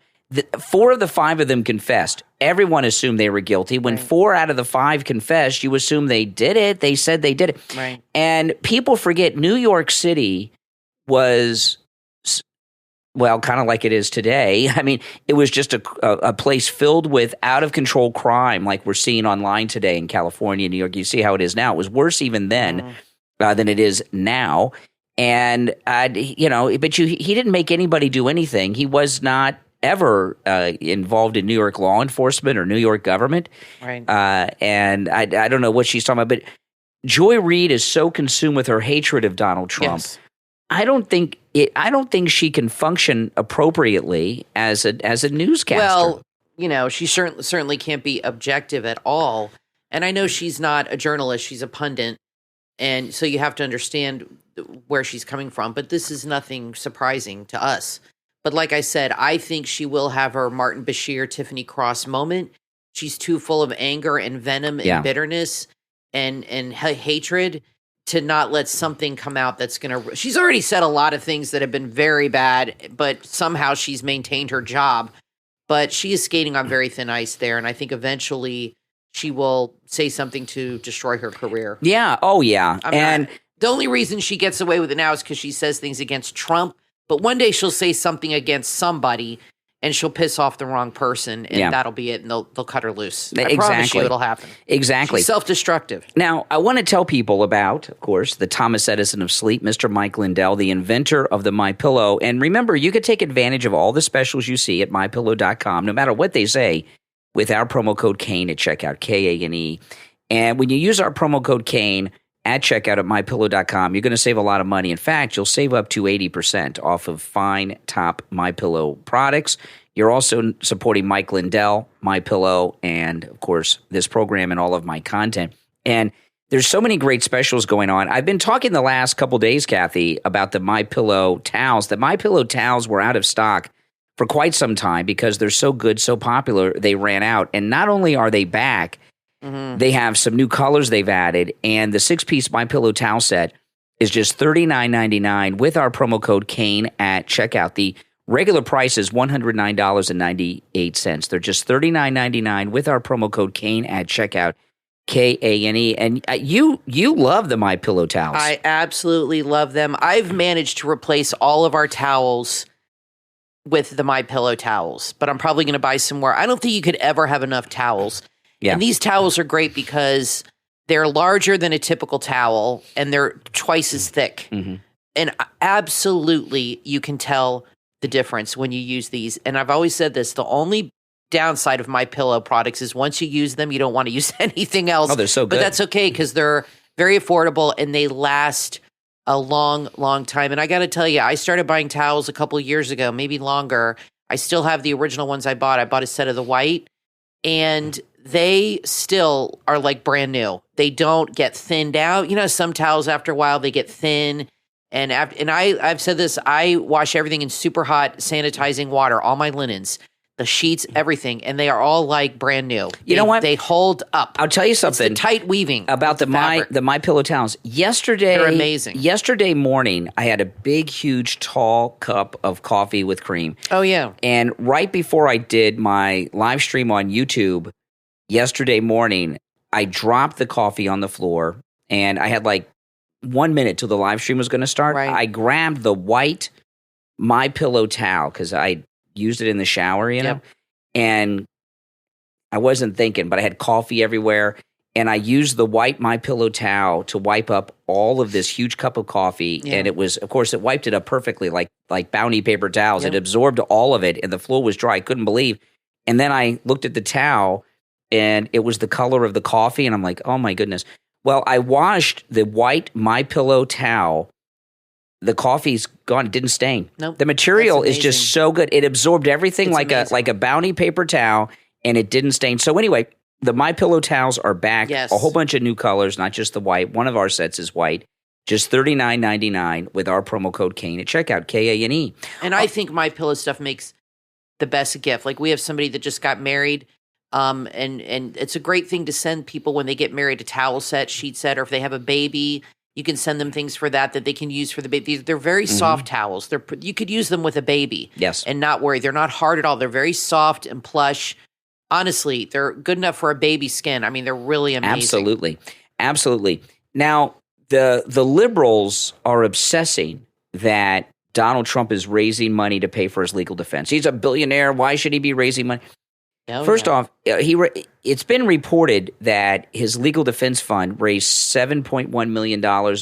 4 of the 5 of them confessed. Everyone assumed they were guilty. When 4 out of the 5 confessed, you assume they did it. They said they did it. Right. And people forget New York City was, well, kind of like it is today. I mean, it was just a place filled with out-of-control crime like we're seeing online today in California, New York. You see how it is now. It was worse even then than it is now. And, but he didn't make anybody do anything. He was not ever involved in New York law enforcement or New York government. Right. And I don't know what she's talking about, but Joy Reid is so consumed with her hatred of Donald Trump. Yes. I don't think she can function appropriately as a newscaster. Well, she certainly can't be objective at all. And I know she's not a journalist; she's a pundit, and so you have to understand where she's coming from. But this is nothing surprising to us. But like I said, I think she will have her Martin Bashir, Tiffany Cross moment. She's too full of anger and venom and bitterness and hatred to not let something come out that's going to— she's already said a lot of things that have been very bad, but somehow she's maintained her job. But she is skating on very thin ice there, and I think eventually she will say something to destroy her career. Yeah. Oh, yeah. The only reason she gets away with it now is because she says things against Trump. But one day she'll say something against somebody, and she'll piss off the wrong person, and that'll be it, and they'll cut her loose. I promise you it'll happen. Exactly. She's self-destructive. Now, I want to tell people about, of course, the Thomas Edison of sleep, Mr. Mike Lindell, the inventor of the MyPillow. And remember, you could take advantage of all the specials you see at MyPillow.com, no matter what they say, with our promo code KANE at checkout, KANE. And when you use our promo code KANE at checkout at MyPillow.com, you're going to save a lot of money. In fact, you'll save up to 80% off of fine top MyPillow products. You're also supporting Mike Lindell, MyPillow, and, of course, this program and all of my content. And there's so many great specials going on. I've been talking the last couple days, Kathy, about the MyPillow towels. The MyPillow towels were out of stock for quite some time because they're so good, so popular, they ran out. And not only are they back, they have some new colors they've added, and the 6-piece MyPillow towel set is just $39.99 with our promo code KANE at checkout. The regular price is $109.98. They're just $39.99 with our promo code KANE at checkout, KANE. And you love the MyPillow towels. I absolutely love them. I've managed to replace all of our towels with the MyPillow towels, but I'm probably going to buy some more. I don't think you could ever have enough towels. Yeah. And these towels are great because they're larger than a typical towel and they're twice as thick. Mm-hmm. And absolutely, you can tell the difference when you use these. And I've always said this, the only downside of MyPillow products is once you use them, you don't want to use anything else. Oh, they're so good. But that's okay because they're very affordable and they last a long, long time. And I got to tell you, I started buying towels a couple of years ago, maybe longer. I still have the original ones I bought. I bought a set of the white, and they still are like brand new. They don't get thinned out. You know, some towels after a while, they get thin. And I've said this, I wash everything in super hot sanitizing water, all my linens, the sheets, everything, and they are all like brand new. You know what? They hold up. I'll tell you something. It's the tight weaving about the MyPillow towels. Yesterday, they're amazing. Yesterday morning, I had a big, huge, tall cup of coffee with cream. Oh yeah. And right before I did my live stream on YouTube yesterday morning, I dropped the coffee on the floor and I had like 1 minute till the live stream was going to start. Right. I grabbed the white MyPillow towel because I used it in the shower, you know, and I wasn't thinking, but I had coffee everywhere. And I used the white MyPillow towel to wipe up all of this huge cup of coffee. Yeah. And it was, of course, it wiped it up perfectly like Bounty paper towels. Yep. It absorbed all of it and the floor was dry. I couldn't believe. And then I looked at the towel and it was the color of the coffee. And I'm like, oh my goodness. Well, I washed the white MyPillow towel. The coffee's gone. It didn't stain. Nope. The material is just so good. It absorbed everything like a Bounty paper towel and it didn't stain. So anyway, the MyPillow towels are back. Yes. A whole bunch of new colors, not just the white. One of our sets is white. Just $39.99 with our promo code Kane at checkout, Kane. And I think MyPillow stuff makes the best gift. Like we have somebody that just got married, and it's a great thing to send people when they get married, a towel set, sheet set, or if they have a baby, you can send them things for that they can use for the baby. They're very soft towels. You could use them with a baby. Yes. And not worry. They're not hard at all. They're very soft and plush. Honestly, they're good enough for a baby skin. I mean, they're really amazing. Absolutely. Now, the liberals are obsessing that Donald Trump is raising money to pay for his legal defense. He's a billionaire. Why should he be raising money? First off, it's been reported that his legal defense fund raised $7.1 million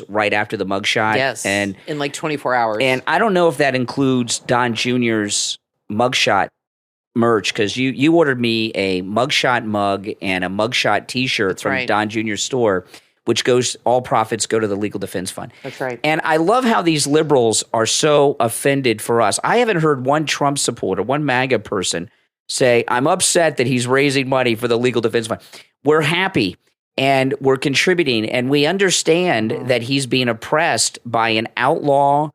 right after the mugshot. Yes, and in like 24 hours. And I don't know if that includes Don Jr.'s mugshot merch, because you ordered me a mugshot mug and a mugshot T-shirt from Don Jr.'s store, which all profits go to the legal defense fund. That's right. And I love how these liberals are so offended for us. I haven't heard one Trump supporter, one MAGA person say, I'm upset that he's raising money for the legal defense fund. We're happy and we're contributing, and we understand that he's being oppressed by an outlaw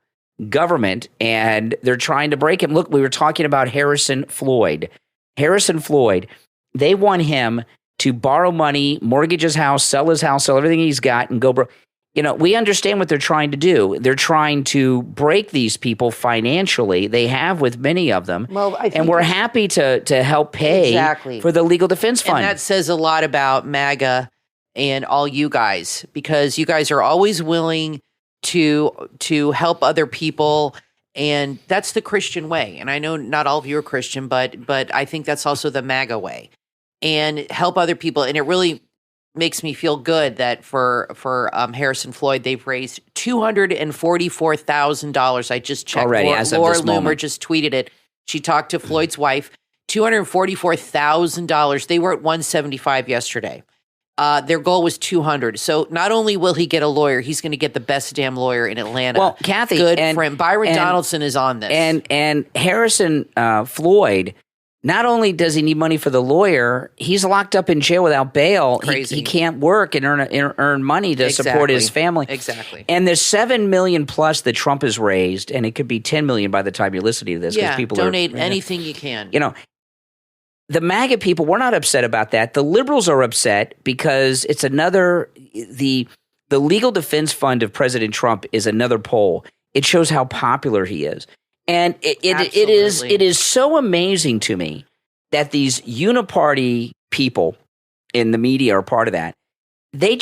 government, and they're trying to break him. Look, we were talking about Harrison Floyd. They want him to borrow money, mortgage his house, sell everything he's got, and go broke. You know, we understand what they're trying to do. They're trying to break these people financially. They have with many of them. Well, I think and we're happy to help pay for the legal defense fund. And that says a lot about MAGA and all you guys, because you guys are always willing to help other people, and that's the Christian way. And I know not all of you are Christian, but I think that's also the MAGA way, and help other people. And it really makes me feel good that for Harrison Floyd, they've raised $244,000. I just checked. Already, as of this moment. Laura Loomer just tweeted it. She talked to Floyd's wife. $244,000. They were at $175 yesterday. Their goal was $200. So not only will he get a lawyer, he's going to get the best damn lawyer in Atlanta. Well, Kathy, good for him. Byron Donaldson is on this, and Harrison Floyd. Not only does he need money for the lawyer, he's locked up in jail without bail. Crazy. He can't work and earn money to support his family. Exactly. And the $7 million plus that Trump has raised, and it could be $10 million by the time you're listening to this. Yeah, people donate anything you can. You know, the MAGA people, we're not upset about that. The liberals are upset because it's another the legal defense fund of President Trump is another poll. It shows how popular he is. And it is so amazing to me that these uniparty people in the media are part of that. They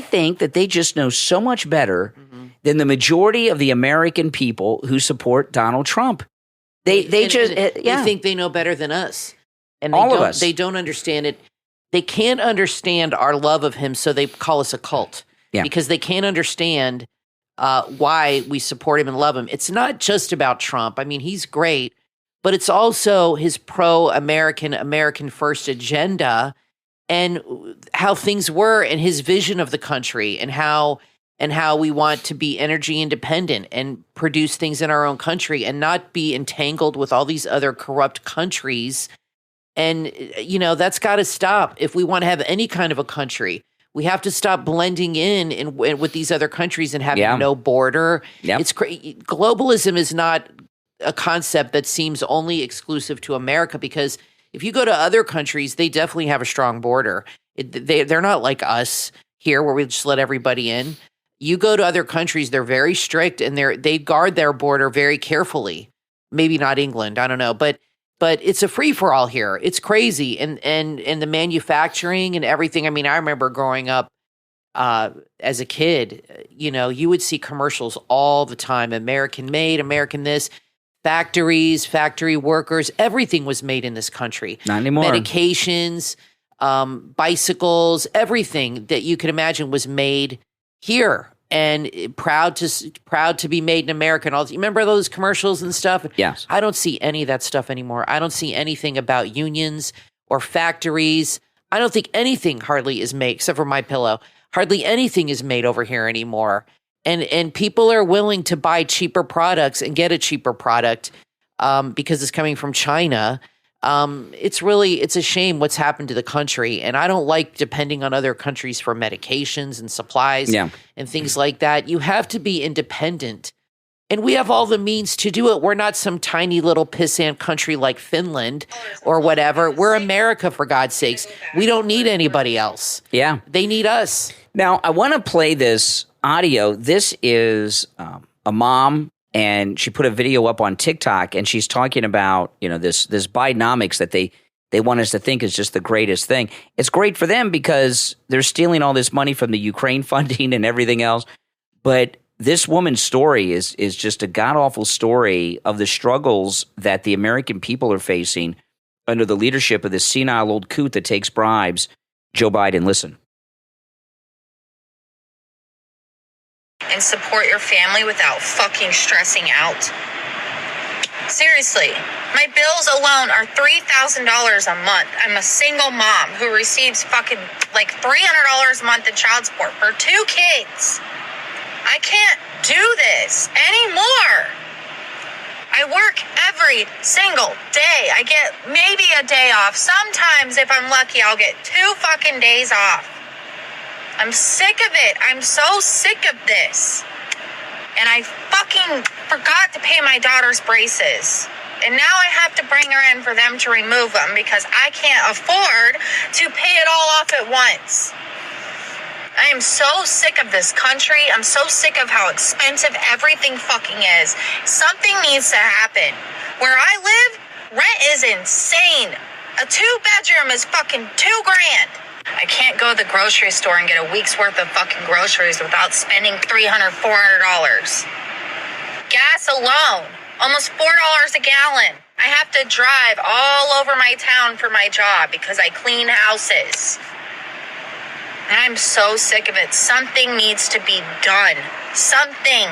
think that they just know so much better than the majority of the American people who support Donald Trump. They think they know better than us, and all of us. They don't understand it. They can't understand our love of him, so they call us a cult. Yeah. Because they can't understand why we support him and love him. It's not just about Trump. I mean, he's great, but it's also his pro-American, American first agenda, and how things were, and his vision of the country, and how we want to be energy independent and produce things in our own country and not be entangled with all these other corrupt countries. And, you know, that's got to stop. If we want to have any kind of a country, we have to stop blending in with these other countries and having no border. Yep. It's globalism is not a concept that seems only exclusive to America, because if you go to other countries, they definitely have a strong border. They're not like us here where we just let everybody in. You go to other countries, they're very strict, and they guard their border very carefully. Maybe not England, I don't know, but it's a free for all here. It's crazy, and the manufacturing and everything. I mean, I remember growing up as a kid, you would see commercials all the time. American made, American this, factories, factory workers, everything was made in this country. Not anymore. Medications, bicycles, everything that you could imagine was made here. And proud to be made in America. And all. You remember those commercials and stuff? Yes. I don't see any of that stuff anymore. I don't see anything about unions or factories. I don't think anything hardly is made, except for My Pillow. Hardly anything is made over here anymore. And people are willing to buy cheaper products and get a cheaper product because it's coming from China. It's a shame what's happened to the country. And I don't like depending on other countries for medications and supplies and things like that. You have to be independent. And we have all the means to do it. We're not some tiny little pissant country like Finland or whatever. We're America, for God's sakes. We don't need anybody else. Yeah. They need us. Now, I want to play this audio. This is a mom, and she put a video up on TikTok, and she's talking about, this Bidenomics that they want us to think is just the greatest thing. It's great for them because they're stealing all this money from the Ukraine funding and everything else. But this woman's story is just a god-awful story of the struggles that the American people are facing under the leadership of this senile old coot that takes bribes, Joe Biden. Listen. And support your family without fucking stressing out. Seriously, my bills alone are $3,000 a month. I'm a single mom who receives fucking like $300 a month in child support for 2 kids. I can't do this anymore. I work every single day. I get maybe a day off. Sometimes, if I'm lucky, I'll get 2 fucking days off. I'm sick of it. I'm so sick of this. And I fucking forgot to pay my daughter's braces. And now I have to bring her in for them to remove them because I can't afford to pay it all off at once. I am so sick of this country. I'm so sick of how expensive everything fucking is. Something needs to happen. Where I live, rent is insane. A 2-bedroom is fucking $2,000. I can't go to the grocery store and get a week's worth of fucking groceries without spending $300, $400. Gas alone, almost $4 a gallon. I have to drive all over my town for my job because I clean houses. And I'm so sick of it. Something needs to be done. Something.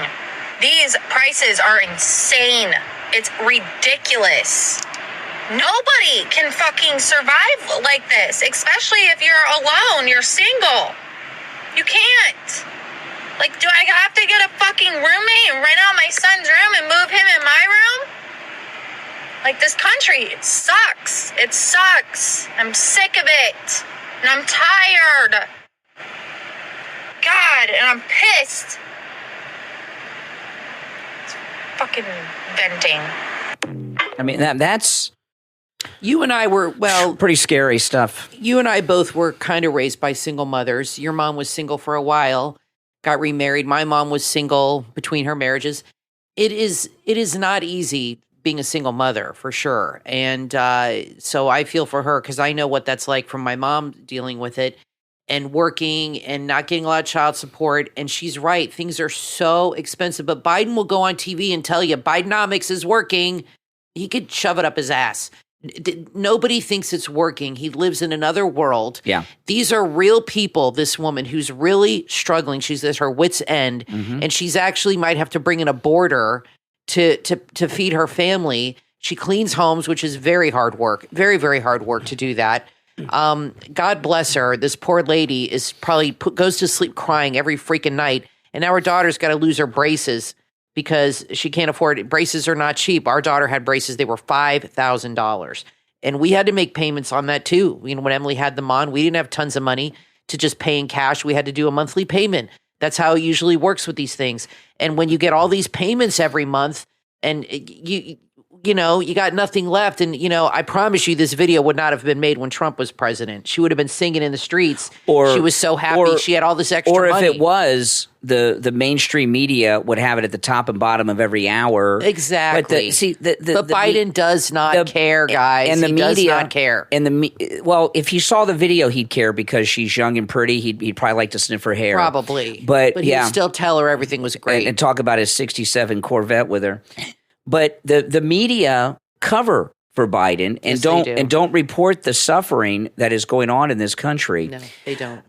These prices are insane. It's ridiculous. Nobody can fucking survive like this, especially if you're alone, you're single. You can't. Like, do I have to get a fucking roommate and rent out my son's room and move him in my room? Like, this country, it sucks. It sucks. I'm sick of it. And I'm tired. God, and I'm pissed. It's fucking venting. I mean, that's... You and I were, pretty scary stuff. You and I both were kind of raised by single mothers. Your mom was single for a while, got remarried. My mom was single between her marriages. It is not easy being a single mother, for sure. And so I feel for her because I know what that's like from my mom dealing with it and working and not getting a lot of child support. And she's right. Things are so expensive. But Biden will go on TV and tell you Bidenomics is working. He could shove it up his ass. Nobody thinks it's working. He lives in another world. Yeah. These are real people, this woman who's really struggling. She's at her wit's end. Mm-hmm. And she's actually might have to bring in a boarder to feed her family. She cleans homes, which is very hard work. Very, very hard work to do that. God bless her. This poor lady is probably goes to sleep crying every freaking night. And now her daughter's got to lose her braces because she can't afford it. Braces are not cheap. Our daughter had braces. They were $5,000. And we had to make payments on that too. You know, when Emily had them on, we didn't have tons of money to just pay in cash. We had to do a monthly payment. That's how it usually works with these things. And when you get all these payments every month and you got nothing left. And, I promise you this video would not have been made when Trump was president. She would have been singing in the streets. Or she was so happy she had all this extra money. Or if it was, the mainstream media would have it at the top and bottom of every hour. Exactly. But Biden does not care, guys. And the media does not care. And if he saw the video, he'd care because she's young and pretty. He'd probably like to sniff her hair. Probably. But he'd still tell her everything was great. And talk about his 67 Corvette with her. But the media cover for Biden and don't report the suffering that is going on in this country. No, they don't.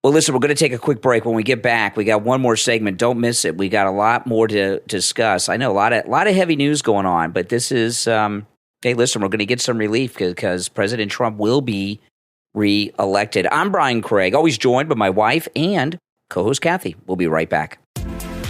Well, listen, we're going to take a quick break. When we get back, we got one more segment. Don't miss it. We got a lot more to discuss. I know a lot of heavy news going on, but this is hey, listen, we're going to get some relief because President Trump will be reelected. I'm Brian Craig, always joined by my wife and co-host Kathy. We'll be right back.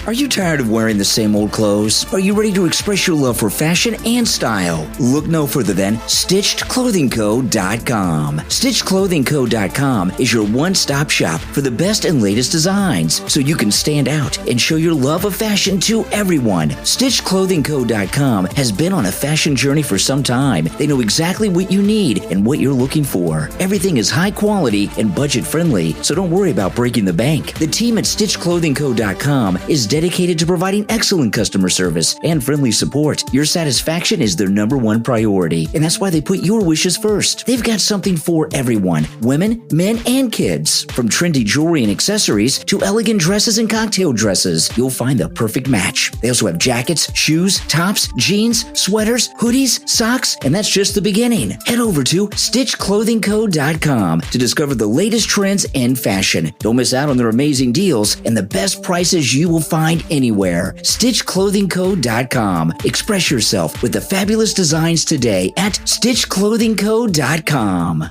Are you tired of wearing the same old clothes? Are you ready to express your love for fashion and style? Look no further than StitchedClothingCo.com. StitchedClothingCo.com is your one-stop shop for the best and latest designs, so you can stand out and show your love of fashion to everyone. StitchedClothingCo.com has been on a fashion journey for some time. They know exactly what you need and what you're looking for. Everything is high quality and budget friendly, so don't worry about breaking the bank. The team at StitchedClothingCo.com is dedicated to providing excellent customer service and friendly support. Your satisfaction is their number one priority, and that's why they put your wishes first. They've got something for everyone, women, men, and kids. From trendy jewelry and accessories to elegant dresses and cocktail dresses, you'll find the perfect match. They also have jackets, shoes, tops, jeans, sweaters, hoodies, socks, and that's just the beginning. Head over to StitchedClothingCo.com to discover the latest trends in fashion. Don't miss out on their amazing deals and the best prices you will find anywhere. StitchedClothingCo.com. Express yourself with the fabulous designs today at StitchedClothingCo.com.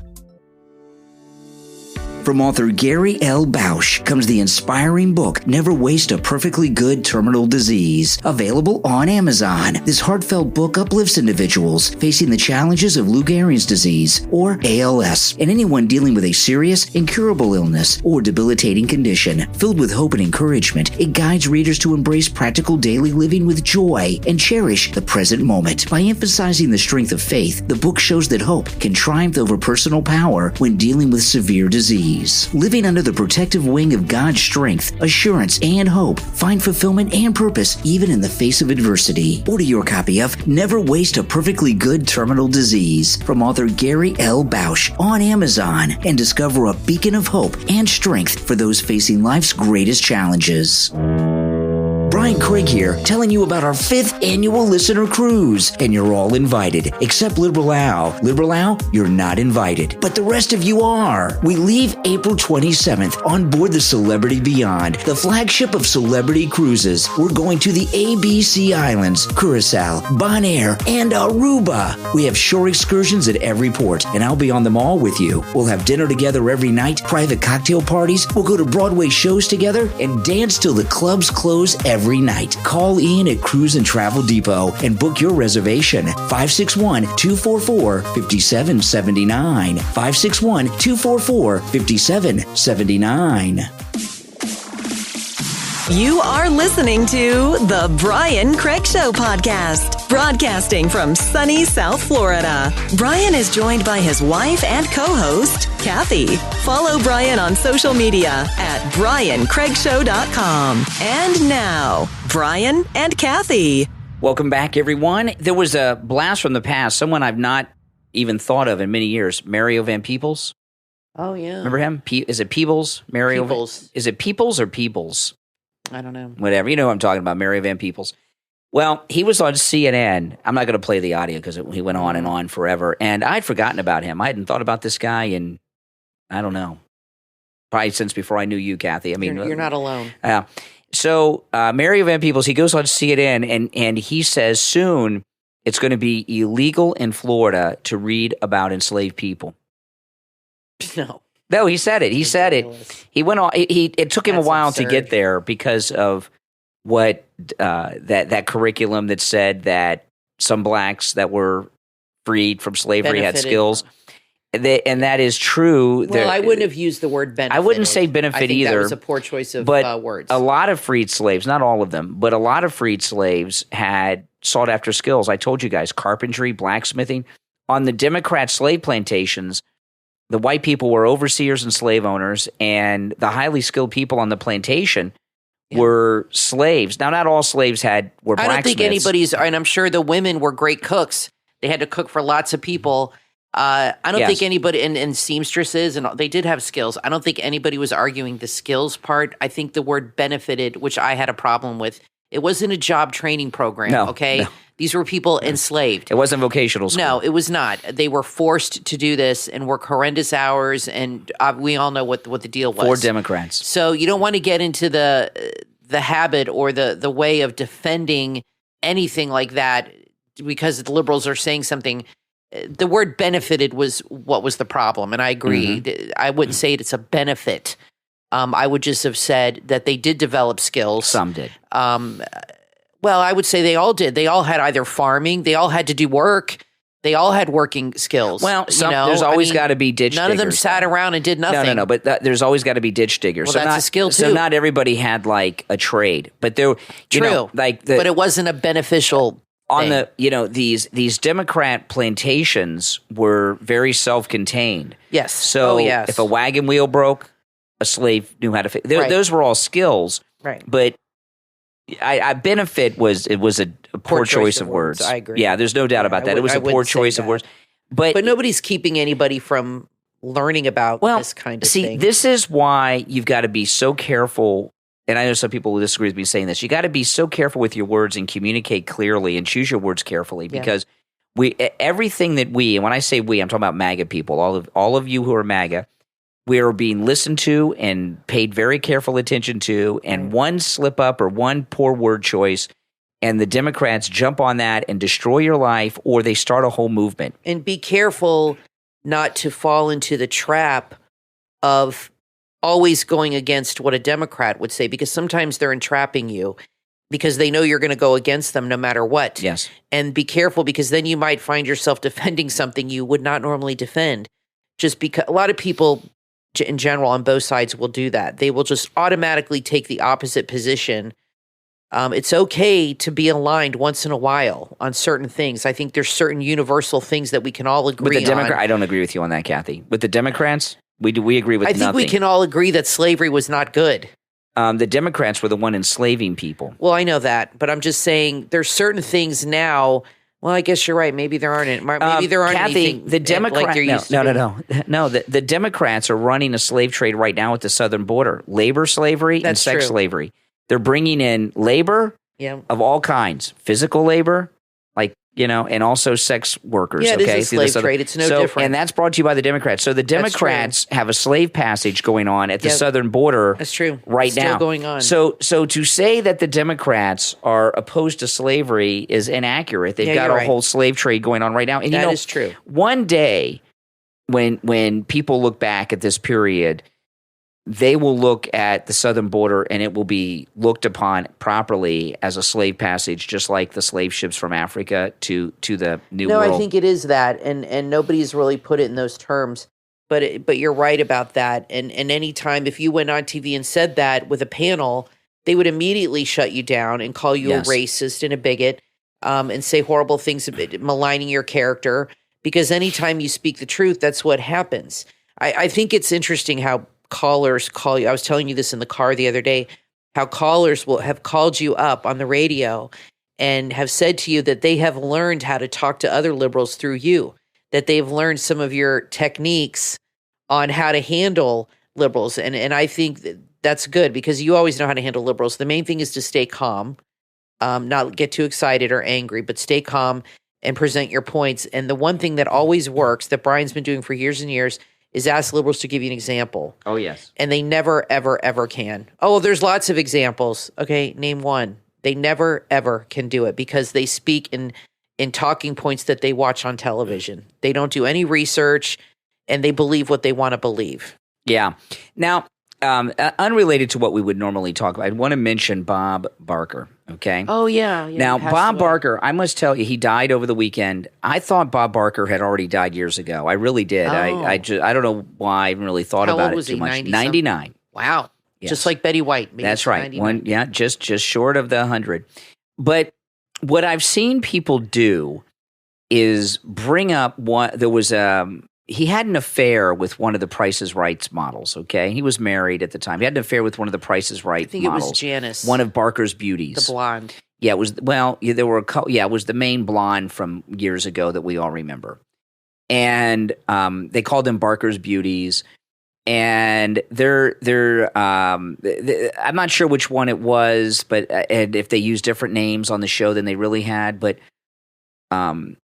From author Gary L. Bausch comes the inspiring book, Never Waste a Perfectly Good Terminal Disease, available on Amazon. This heartfelt book uplifts individuals facing the challenges of Lou Gehrig's disease, or ALS, and anyone dealing with a serious, incurable illness or debilitating condition. Filled with hope and encouragement, it guides readers to embrace practical daily living with joy and cherish the present moment. By emphasizing the strength of faith, the book shows that hope can triumph over personal power when dealing with severe disease. Living under the protective wing of God's strength, assurance, and hope, find fulfillment and purpose even in the face of adversity. Order your copy of Never Waste a Perfectly Good Terminal Disease from author Gary L. Bausch on Amazon and discover a beacon of hope and strength for those facing life's greatest challenges. Brian Craig here, telling you about our 5th annual listener cruise, and you're all invited, except Liberal Al. Liberal Al, you're not invited, but the rest of you are. We leave April 27th on board the Celebrity Beyond, the flagship of celebrity cruises. We're going to the ABC Islands, Curacao, Bonaire, and Aruba. We have shore excursions at every port, and I'll be on them all with you. We'll have dinner together every night, private cocktail parties, we'll go to Broadway shows together, and dance till the clubs close every night. Call Ian at Cruise and Travel Depot and book your reservation. 561-244-5779. 561-244-5779. You are listening to The Brian Craig Show podcast, broadcasting from sunny South Florida. Brian is joined by his wife and co-host, Kathy. Follow Brian on social media at BrianCraigShow.com. And now, Brian and Kathy. Welcome back, everyone. There was a blast from the past, someone I've not even thought of in many years, Mario Van Peebles. Oh, yeah. Remember him? Is it Peebles? Mario? Peebles. Is it Peoples or Peebles? I don't know. Whatever. You know who I'm talking about, Mario Van Peebles. Well, he was on CNN. I'm not going to play the audio because he went on and on forever. And I'd forgotten about him. I hadn't thought about this guy in, I don't know, probably since before I knew you, Kathy. I mean, you're not alone. So Mario Van Peebles, he goes on CNN and he says soon it's going to be illegal in Florida to read about enslaved people. No, he said it. He said it. He went on. It took him a while absurd to get there because of what that curriculum that said that some blacks that were freed from slavery had skills. And that is true. Well, I wouldn't have used the word benefit. I wouldn't say benefit either. That was a poor choice of but words. A lot of freed slaves, not all of them, but a lot of freed slaves had sought after skills. I told you guys, carpentry, blacksmithing. On the Democrat slave plantations, the white people were overseers and slave owners, and the highly skilled people on the plantation were slaves. Now, not all slaves were blacksmiths. I don't think anybody's, and I'm sure the women were great cooks. They had to cook for lots of people. I don't think anybody, and seamstresses, and they did have skills. I don't think anybody was arguing the skills part. I think the word benefited, which I had a problem with. It wasn't a job training program, okay? No. These were people enslaved. It wasn't vocational school. No, it was not. They were forced to do this and work horrendous hours, and we all know what the deal was. For Democrats. So you don't want to get into the habit or the way of defending anything like that because the liberals are saying something. The word benefited was what was the problem, and I agree. Mm-hmm. I wouldn't say it's a benefit. I would just have said that they did develop skills. Some did. Well, I would say they all did. They all had either farming. They all had to do work. They all had working skills. Well, there's always got to be ditch diggers. None of them sat around and did nothing. No, but there's always got to be ditch diggers. Well, that's a skill, too. So not everybody had, like, a trade. But there, True. But it wasn't a beneficial on thing. These Democrat plantations were very self-contained. Yes. So if a wagon wheel broke, a slave knew how to fix. Those were all skills. Right. But I benefit was a poor choice of words. I agree. Yeah, there's no doubt about that. It was a poor choice of words. But nobody's keeping anybody from learning about this kind of thing. See, this is why you've got to be so careful. And I know some people will disagree with me saying this. You got to be so careful with your words and communicate clearly and choose your words carefully because everything that and when I say we, I'm talking about MAGA people, all of you who are MAGA, we are being listened to and paid very careful attention to, and one slip up or one poor word choice, and the Democrats jump on that and destroy your life, or they start a whole movement. And be careful not to fall into the trap of always going against what a Democrat would say, because sometimes they're entrapping you because they know you're going to go against them no matter what. Yes. And be careful, because then you might find yourself defending something you would not normally defend, just because a lot of people in general on both sides will do that. They will just automatically take the opposite position. It's okay to be aligned once in a while on certain things. I think there's certain universal things that we can all agree with the on. I don't agree with you on that, Kathy. With the Democrats, we agree with nothing. I think we can all agree that slavery was not good. The Democrats were the one enslaving people. Well, I know that, but I'm just saying there's certain things now. Well, I guess you're right. Maybe there aren't. Maybe there aren't Kathy, anything the Democrats. Like there used to be. No. The Democrats are running a slave trade right now at the southern border. Labor slavery and sex slavery. They're bringing in labor of all kinds, physical labor, and also sex workers. Yeah, it is a slave trade. It's no different. And that's brought to you by the Democrats. So the Democrats have a slave passage going on at the southern border. That's true. Right now. Still going on. So to say that the Democrats are opposed to slavery is inaccurate. They've got a whole slave trade going on right now. And that is true. One day when people look back at this period, they will look at the southern border and it will be looked upon properly as a slave passage, just like the slave ships from Africa to the New World. No, I think it is that, and nobody's really put it in those terms. But you're right about that. And any time if you went on TV and said that with a panel, they would immediately shut you down and call you a racist and a bigot, and say horrible things, maligning your character. Because anytime you speak the truth, that's what happens. I think it's interesting how callers call you. I was telling you this in the car the other day, how callers will have called you up on the radio and have said to you that they have learned how to talk to other liberals through you, that they've learned some of your techniques on how to handle liberals. And I think that's good, because you always know how to handle liberals. The main thing is to stay calm, not get too excited or angry, but stay calm and present your points. And the one thing that always works, that Brian's been doing for years and years, is ask liberals to give you an example. Oh, yes. And they never, ever, ever can. Oh, there's lots of examples. Okay, name one. They never, ever can do it because they speak in talking points that they watch on television. They don't do any research, and they believe what they want to believe. Yeah. Now, unrelated to what we would normally talk about, I want to mention Bob Barker, okay? Oh, yeah. Now, Bob Barker, I must tell you, he died over the weekend. I thought Bob Barker had already died years ago. I really did. Oh. I don't know why I even really thought about it too much. 99. Wow. Yes. Just like Betty White. That's right. 99. Just short of the 100. But what I've seen people do is bring up he had an affair with one of the Price is Right models, okay? He was married at the time. He had an affair with one of the Price is Right models. I think it was Janice. One of Barker's beauties. The blonde. Yeah, it was, there were it was the main blonde from years ago that we all remember. And they called them Barker's beauties. And I'm not sure which one it was, but and if they used different names on the show than they really had, but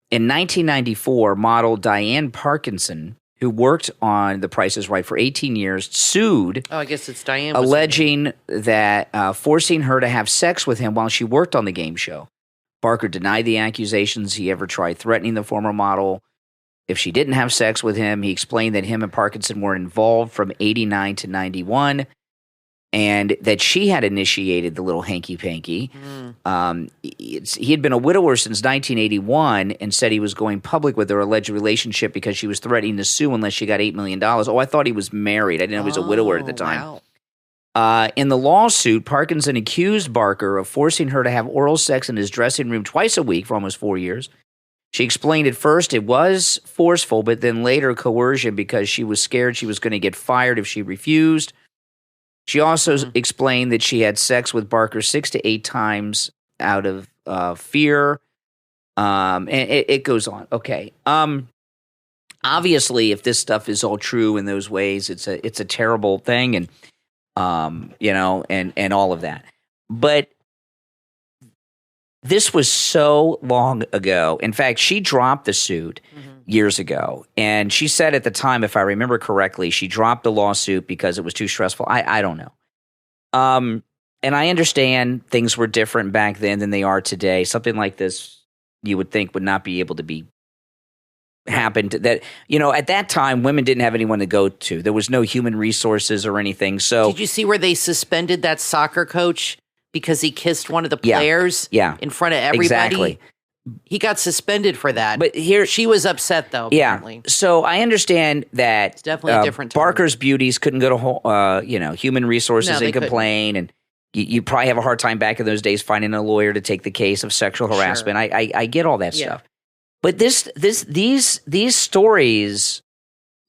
in 1994, model Diane Parkinson, who worked on The Price is Right for 18 years, sued. Oh, I guess it's Diane. Alleging that forcing her to have sex with him while she worked on the game show. Barker denied the accusations. He ever tried threatening the former model if she didn't have sex with him. He explained that him and Parkinson were involved from 89 to 91. And that she had initiated the little hanky-panky. He had been a widower since 1981 and said he was going public with their alleged relationship because she was threatening to sue unless she got $8 million. Oh, I thought he was married. I didn't know he was a widower at the time. Wow. In the lawsuit, Parkinson accused Barker of forcing her to have oral sex in his dressing room twice a week for almost 4 years. She explained at first it was forceful, but then later coercion because she was scared she was going to get fired if she refused. She also explained that she had sex with Barker 6 to 8 times out of fear. And it goes on. Okay. Obviously, if this stuff is all true in those ways, it's a terrible thing, and and all of that. But this was so long ago. In fact, she dropped the suit years ago. And she said at the time, if I remember correctly, she dropped the lawsuit because it was too stressful. I don't know. And I understand things were different back then than they are today. Something like this, you would think, would not be able to be happened. That, at that time, women didn't have anyone to go to. There was no human resources or anything. So did you see where they suspended that soccer coach because he kissed one of the players in front of everybody? Exactly. He got suspended for that. But here, she was upset, though, apparently. Yeah. So I understand that it's definitely a different term. Barker's beauties couldn't go to human resources and complain. And you probably have a hard time back in those days finding a lawyer to take the case of sexual harassment. Sure. I get all that stuff. But these stories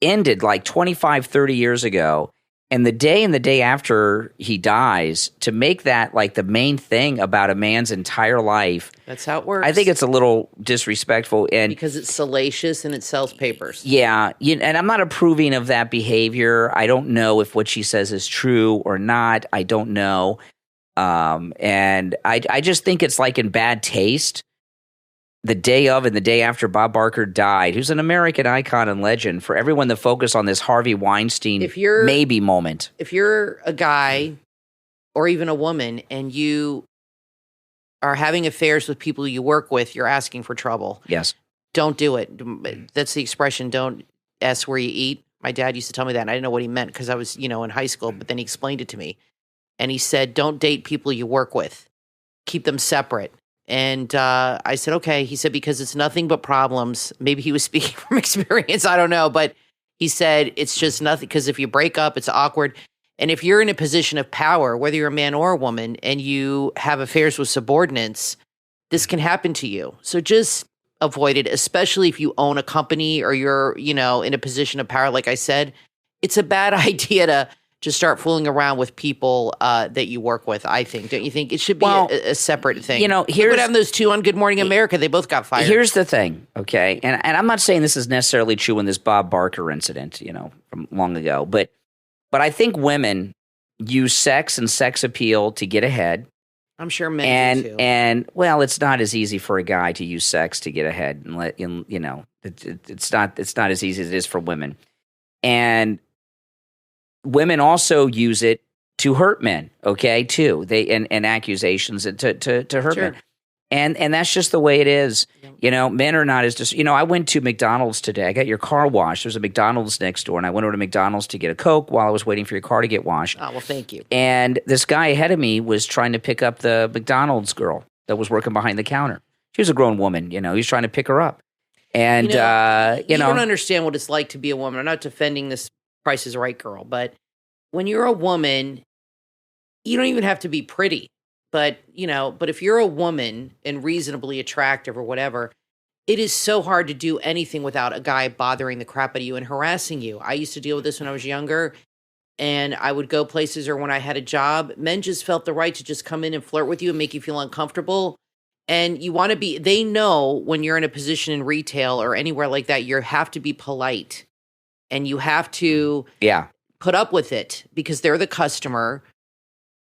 ended like 25, 30 years ago. And the day after he dies, to make that like the main thing about a man's entire life. That's how it works. I think it's a little disrespectful. And because it's salacious and it sells papers. Yeah. And I'm not approving of that behavior. I don't know if what she says is true or not. I don't know. And I just think it's like in bad taste. The day of and the day after Bob Barker died, who's an American icon and legend, for everyone to focus on this Harvey Weinstein maybe moment. If you're a guy or even a woman and you are having affairs with people you work with, you're asking for trouble. Yes. Don't do it. That's the expression, don't ask where you eat. My dad used to tell me that, and I didn't know what he meant because I was, in high school, but then he explained it to me. And he said, don't date people you work with. Keep them separate. And I said, okay. He said, because it's nothing but problems. Maybe he was speaking from experience. I don't know. But he said, it's just nothing. Because if you break up, it's awkward. And if you're in a position of power, whether you're a man or a woman, and you have affairs with subordinates, this can happen to you. So just avoid it, especially if you own a company or you're, in a position of power. Like I said, it's a bad idea to start fooling around with people that you work with, I think. Don't you think? It should be a separate thing. Here's what happened to those two on Good Morning America. They both got fired. Here's the thing, okay? And I'm not saying this is necessarily true in this Bob Barker incident, from long ago. But I think women use sex and sex appeal to get ahead. I'm sure men do too. And, well, it's not as easy for a guy to use sex to get ahead. It's not as easy as it is for women. And women also use it to hurt men, okay, too. And accusations to hurt men. And that's just the way it is. Men are not as just, I went to McDonald's today. I got your car washed. There's a McDonald's next door, and I went over to McDonald's to get a Coke while I was waiting for your car to get washed. Oh, well, thank you. And this guy ahead of me was trying to pick up the McDonald's girl that was working behind the counter. She was a grown woman, he was trying to pick her up. And, you don't understand what it's like to be a woman. I'm not defending this Price is Right girl, but when you're a woman, you don't even have to be pretty. But, but if you're a woman and reasonably attractive or whatever, it is so hard to do anything without a guy bothering the crap out of you and harassing you. I used to deal with this when I was younger, and I would go places or when I had a job, men just felt the right to just come in and flirt with you and make you feel uncomfortable. And you want to they know when you're in a position in retail or anywhere like that, you have to be polite and you have to put up with it because they're the customer.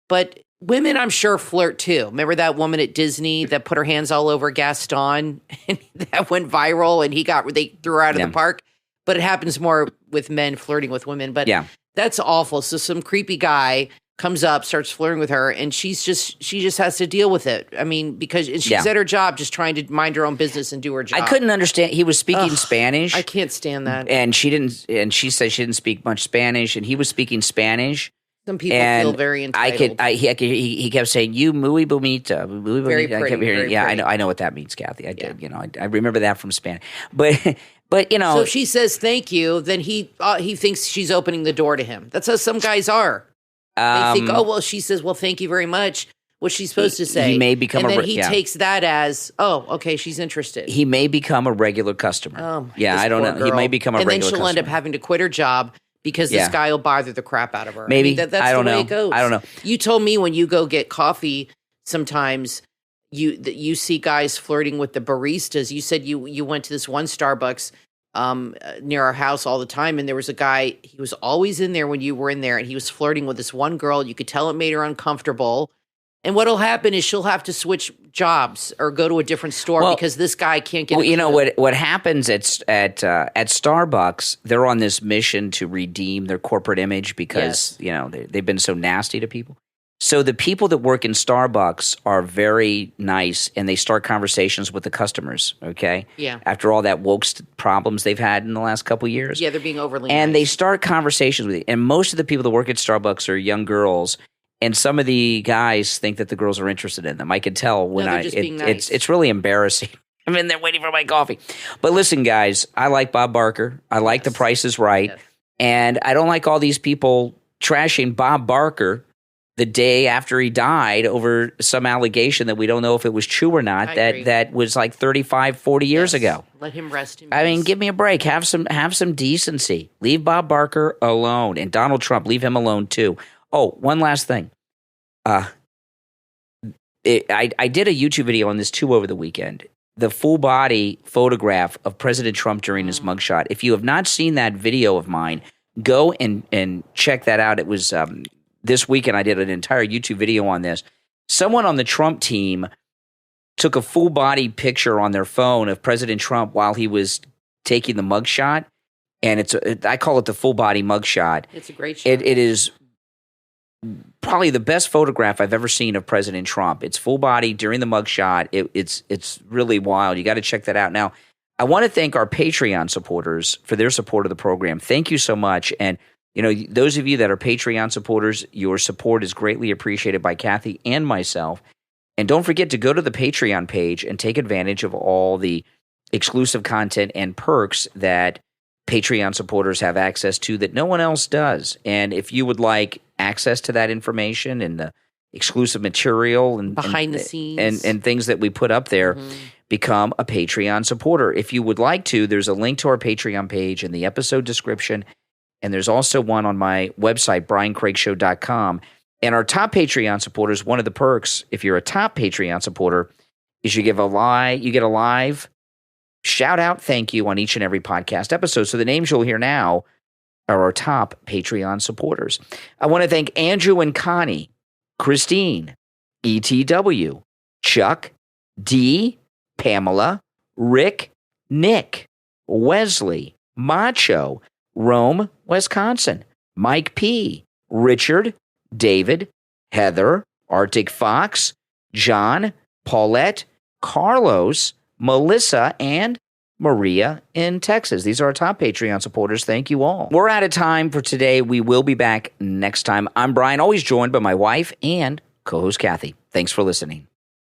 But women, I'm sure, flirt too. Remember that woman at Disney that put her hands all over Gaston and that went viral and they threw her out of the park? But it happens more with men flirting with women. But that's awful. So some creepy guy comes up, starts flirting with her, and she just has to deal with it. I mean, because she's at her job just trying to mind her own business and do her job. I couldn't understand. He was speaking Spanish. I can't stand that. And she said she didn't speak much Spanish, and he was speaking Spanish. Some people feel very entitled. He kept saying, "You muy bonita, muy bonita." Very pretty, I kept hearing, pretty. I know what that means, Kathy. I did, I remember that from Spanish. But so if she says thank you, then he thinks she's opening the door to him. That's how some guys are. They think, oh well, she says, well, thank you very much. What's she supposed to say? He may become, and then he takes that as, oh, okay, she's interested. He may become a regular customer. I don't know. Girl. He may become a regular customer. And then she'll end up having to quit her job because this guy will bother the crap out of her. Maybe. That's I don't the way know. it goes. I don't know. You told me when you go get coffee, sometimes you see guys flirting with the baristas. You said you went to this one Starbucks near our house all the time, and there was a guy, he was always in there when you were in there, and he was flirting with this one girl. You could tell it made her uncomfortable. And what'll happen is she'll have to switch jobs or go to a different store because this guy can't get. Well, what happens at Starbucks? They're on this mission to redeem their corporate image because they've been so nasty to people. So the people that work in Starbucks are very nice, and they start conversations with the customers, okay? Yeah. After all that woke problems they've had in the last couple of years. Yeah, they're being overly And nice. they start conversations with you. And most of the people that work at Starbucks are young girls, and some of the guys think that the girls are interested in them. I can tell when they're just being nice. It's really embarrassing. I'm in there waiting for my coffee. But listen, guys, I like Bob Barker. I like The Price is Right. Yes. And I don't like all these people trashing Bob Barker the day after he died over some allegation that we don't know if it was true or not, that was like 35, 40 years ago. Let him rest in peace. I mean, give me a break. Have some decency. Leave Bob Barker alone. And Donald Trump, leave him alone too. Oh, one last thing. I did a YouTube video on this too over the weekend. The full body photograph of President Trump during his mugshot. If you have not seen that video of mine, go and check that out. It was this weekend I did an entire YouTube video on this. Someone on the Trump team took a full body picture on their phone of President Trump while he was taking the mugshot, and I call it the full body mugshot. It's a great shot. It is probably the best photograph I've ever seen of President Trump. It's full body during the mugshot. It's really wild. You got to check that out. Now, I want to thank our Patreon supporters for their support of the program. Thank you so much. And those of you that are Patreon supporters, your support is greatly appreciated by Kathy and myself. And don't forget to go to the Patreon page and take advantage of all the exclusive content and perks that Patreon supporters have access to that no one else does. And if you would like access to that information and the exclusive material and behind the scenes and things that we put up there, become a Patreon supporter. If you would like to, there's a link to our Patreon page in the episode description. And there's also one on my website, briancraigshow.com. And our top Patreon supporters, one of the perks, if you're a top Patreon supporter, is you get a live shout-out thank you on each and every podcast episode. So the names you'll hear now are our top Patreon supporters. I want to thank Andrew and Connie, Christine, ETW, Chuck, D, Pamela, Rick, Nick, Wesley, Macho, Rome, Wisconsin, Mike P., Richard, David, Heather, Arctic Fox, John, Paulette, Carlos, Melissa, and Maria in Texas. These are our top Patreon supporters. Thank you all. We're out of time for today. We will be back next time. I'm Brian, always joined by my wife and co-host Kathy. Thanks for listening.